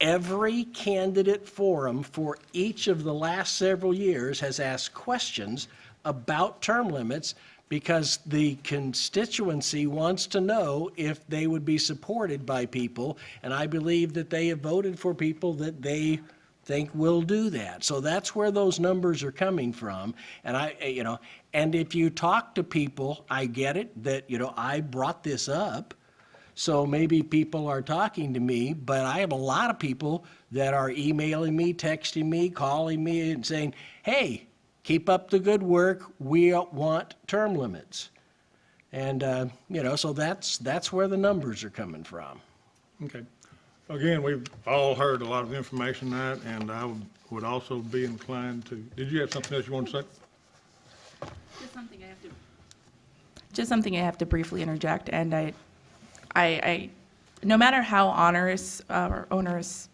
Every candidate forum for each of the last several years has asked questions about term limits because the constituency wants to know if they would be supported by people, and I believe that they have voted for people that they think will do that. So that's where those numbers are coming from. And and if you talk to people, I get it that, I brought this up, so maybe people are talking to me, but I have a lot of people that are emailing me, texting me, calling me and saying, hey, keep up the good work. We want term limits. And, so that's where the numbers are coming from. Okay. Again, we've all heard a lot of information on that, and I would also be inclined to, did you have something else you want to say? Just something I have to briefly interject, and I no matter how onerous or onerous,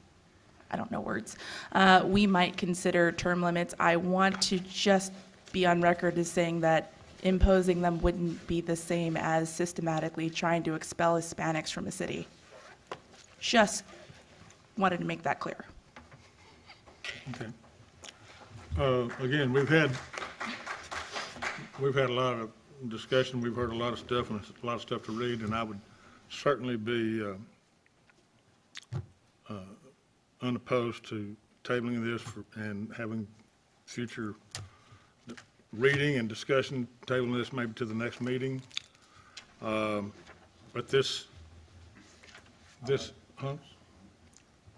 I don't know words, we might consider term limits, I want to just be on record as saying that imposing them wouldn't be the same as systematically trying to expel Hispanics from a city. Just wanted to make that clear. Okay. Again, we've had a lot of discussion, we've heard a lot of stuff, and a lot of stuff to read, and I would certainly be unopposed to tabling this and having future reading and discussion, tabling this maybe to the next meeting. But this, huh? I'd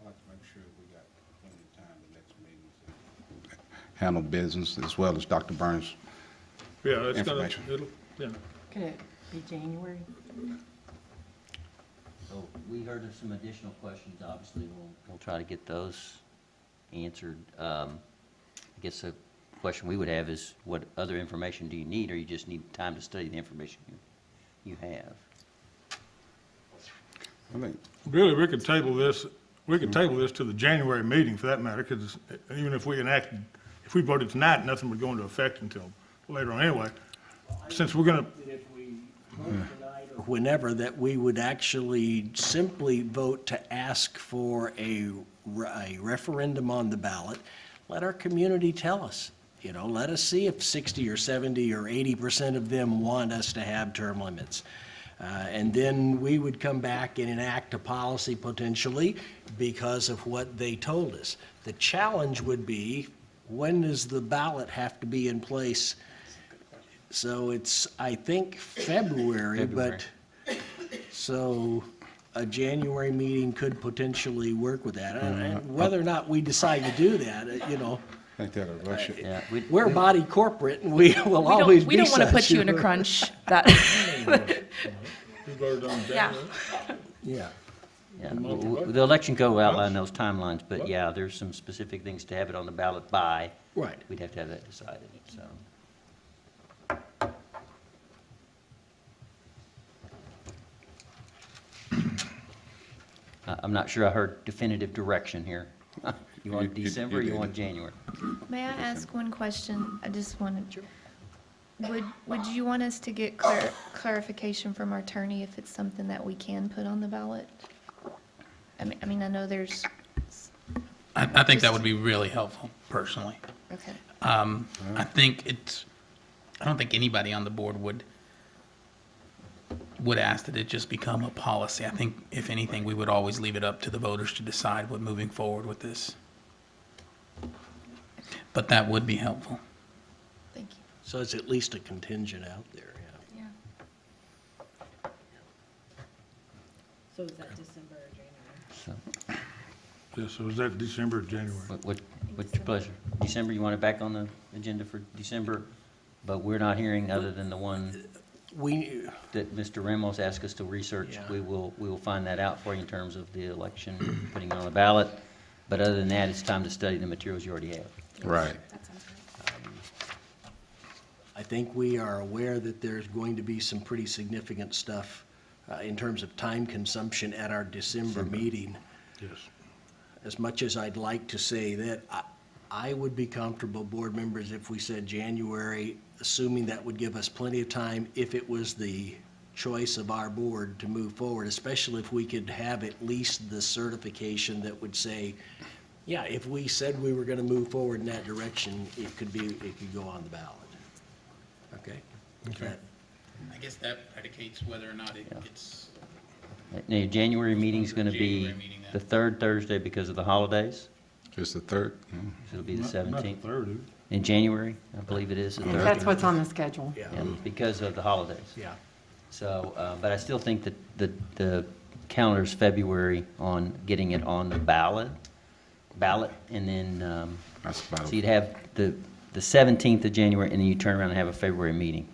like to make sure we got plenty of time the next meeting to handle business as well as Dr. Burns' Yeah, it's gonna, information. yeah. Could it be January? So we heard of some additional questions, obviously, we'll try to get those answered. I guess the question we would have is, what other information do you need, or you just need time to study the information you have? I think Really, we could table this to the January meeting for that matter, because even if we voted tonight, nothing would go into effect until later on anyway. Since we're gonna, If we vote tonight or whenever, that we would actually simply vote to ask for a referendum on the ballot. Let our community tell us, let us see if 60 or 70 or 80% of them want us to have term limits. And then we would come back and enact a policy potentially because of what they told us. The challenge would be, when does the ballot have to be in place? So it's, I think, February, but, so a January meeting could potentially work with that. And whether or not we decide to do that, I think that'll rush it. Yeah, we're body corporate and we will always be We don't want to such. put you in a crunch. That we voted on Yeah. January. Yeah. Yeah, the election code will outline those timelines, but yeah, there's some specific things to have it on the ballot by. Right. We'd have to have that decided, so. I'm not sure I heard definitive direction here. You want December or you want January? May I ask one question? I just wanted, would you want us to get clarification from our attorney if it's something that we can put on the ballot? I mean, I know there's. I think that would be really helpful, personally. Okay. I don't think anybody on the board would ask that it just become a policy. I think, if anything, we would always leave it up to the voters to decide what moving forward with this. But that would be helpful. Thank you. So it's at least a contingent out there, yeah. Yeah. So is that December or January? So, Yeah, so is that December or January? what's your pleasure? December, you want it back on the agenda for December, but we're not hearing other than the one that Mr. Ramos asked us to research. Yeah. We will find that out for you in terms of the election, putting it on the ballot. But other than that, it's time to study the materials you already have. Right. I think we are aware that there's going to be some pretty significant stuff in terms of time consumption at our December meeting. Yes. As much as I'd like to say that, I would be comfortable, board members, if we said January, assuming that would give us plenty of time if it was the choice of our board to move forward, especially if we could have at least the certification that would say, yeah, if we said we were going to move forward in that direction, it could go on the ballot. Okay? Okay. I guess that predicates whether or not it gets. Now, your January meeting's going to be January meeting, the third Thursday because of the holidays. Just the third? So it'll be the Not the 17th. third, is it? In January, I believe it is the third. That's what's on the schedule. Yeah. Yeah, because of the holidays. Yeah. So, but I still think that the calendar's February on getting it on the ballot, and then, That's about so you'd have the 17th of January, and then you turn around and have a February meeting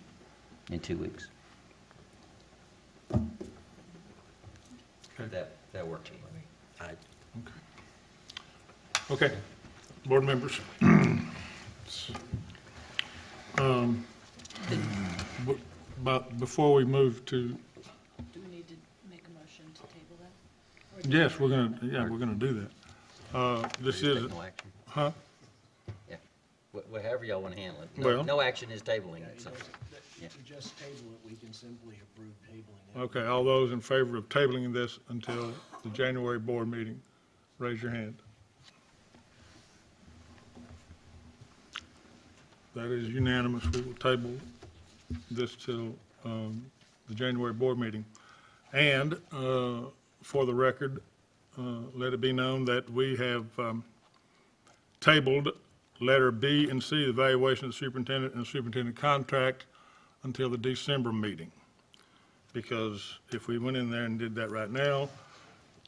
in 2 weeks. Okay. That works for me. Okay, board members. But before we move to, Do we need to make a motion to table that? yes, we're gonna do that. This is, No action. huh? Yeah, however y'all want to handle it. Well- No action is tabling it, so. Yeah. If we just table it, we can simply approve tabling it. Okay, all those in favor of tabling this until the January board meeting, raise your hand. That is unanimous. We will table this till the January board meeting. And for the record, let it be known that we have tabled letter B and C, the evaluation of the superintendent and superintendent contract, until the December meeting. Because if we went in there and did that right now,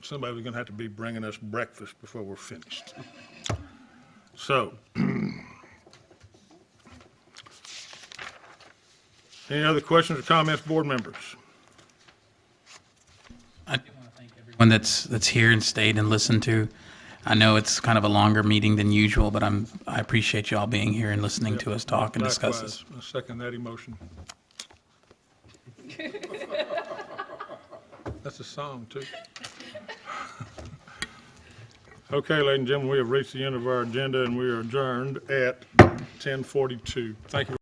somebody was going to have to be bringing us breakfast before we're finished. So, any other questions or comments, board members? I do want to thank everyone that's here and stayed and listened to. I know it's kind of a longer meeting than usual, but I appreciate you all being here and listening to us talk and discuss this. Likewise, I second that emotion. That's a song, too. Okay, ladies and gentlemen, we have reached the end of our agenda, and we are adjourned at 10:42. Thank you.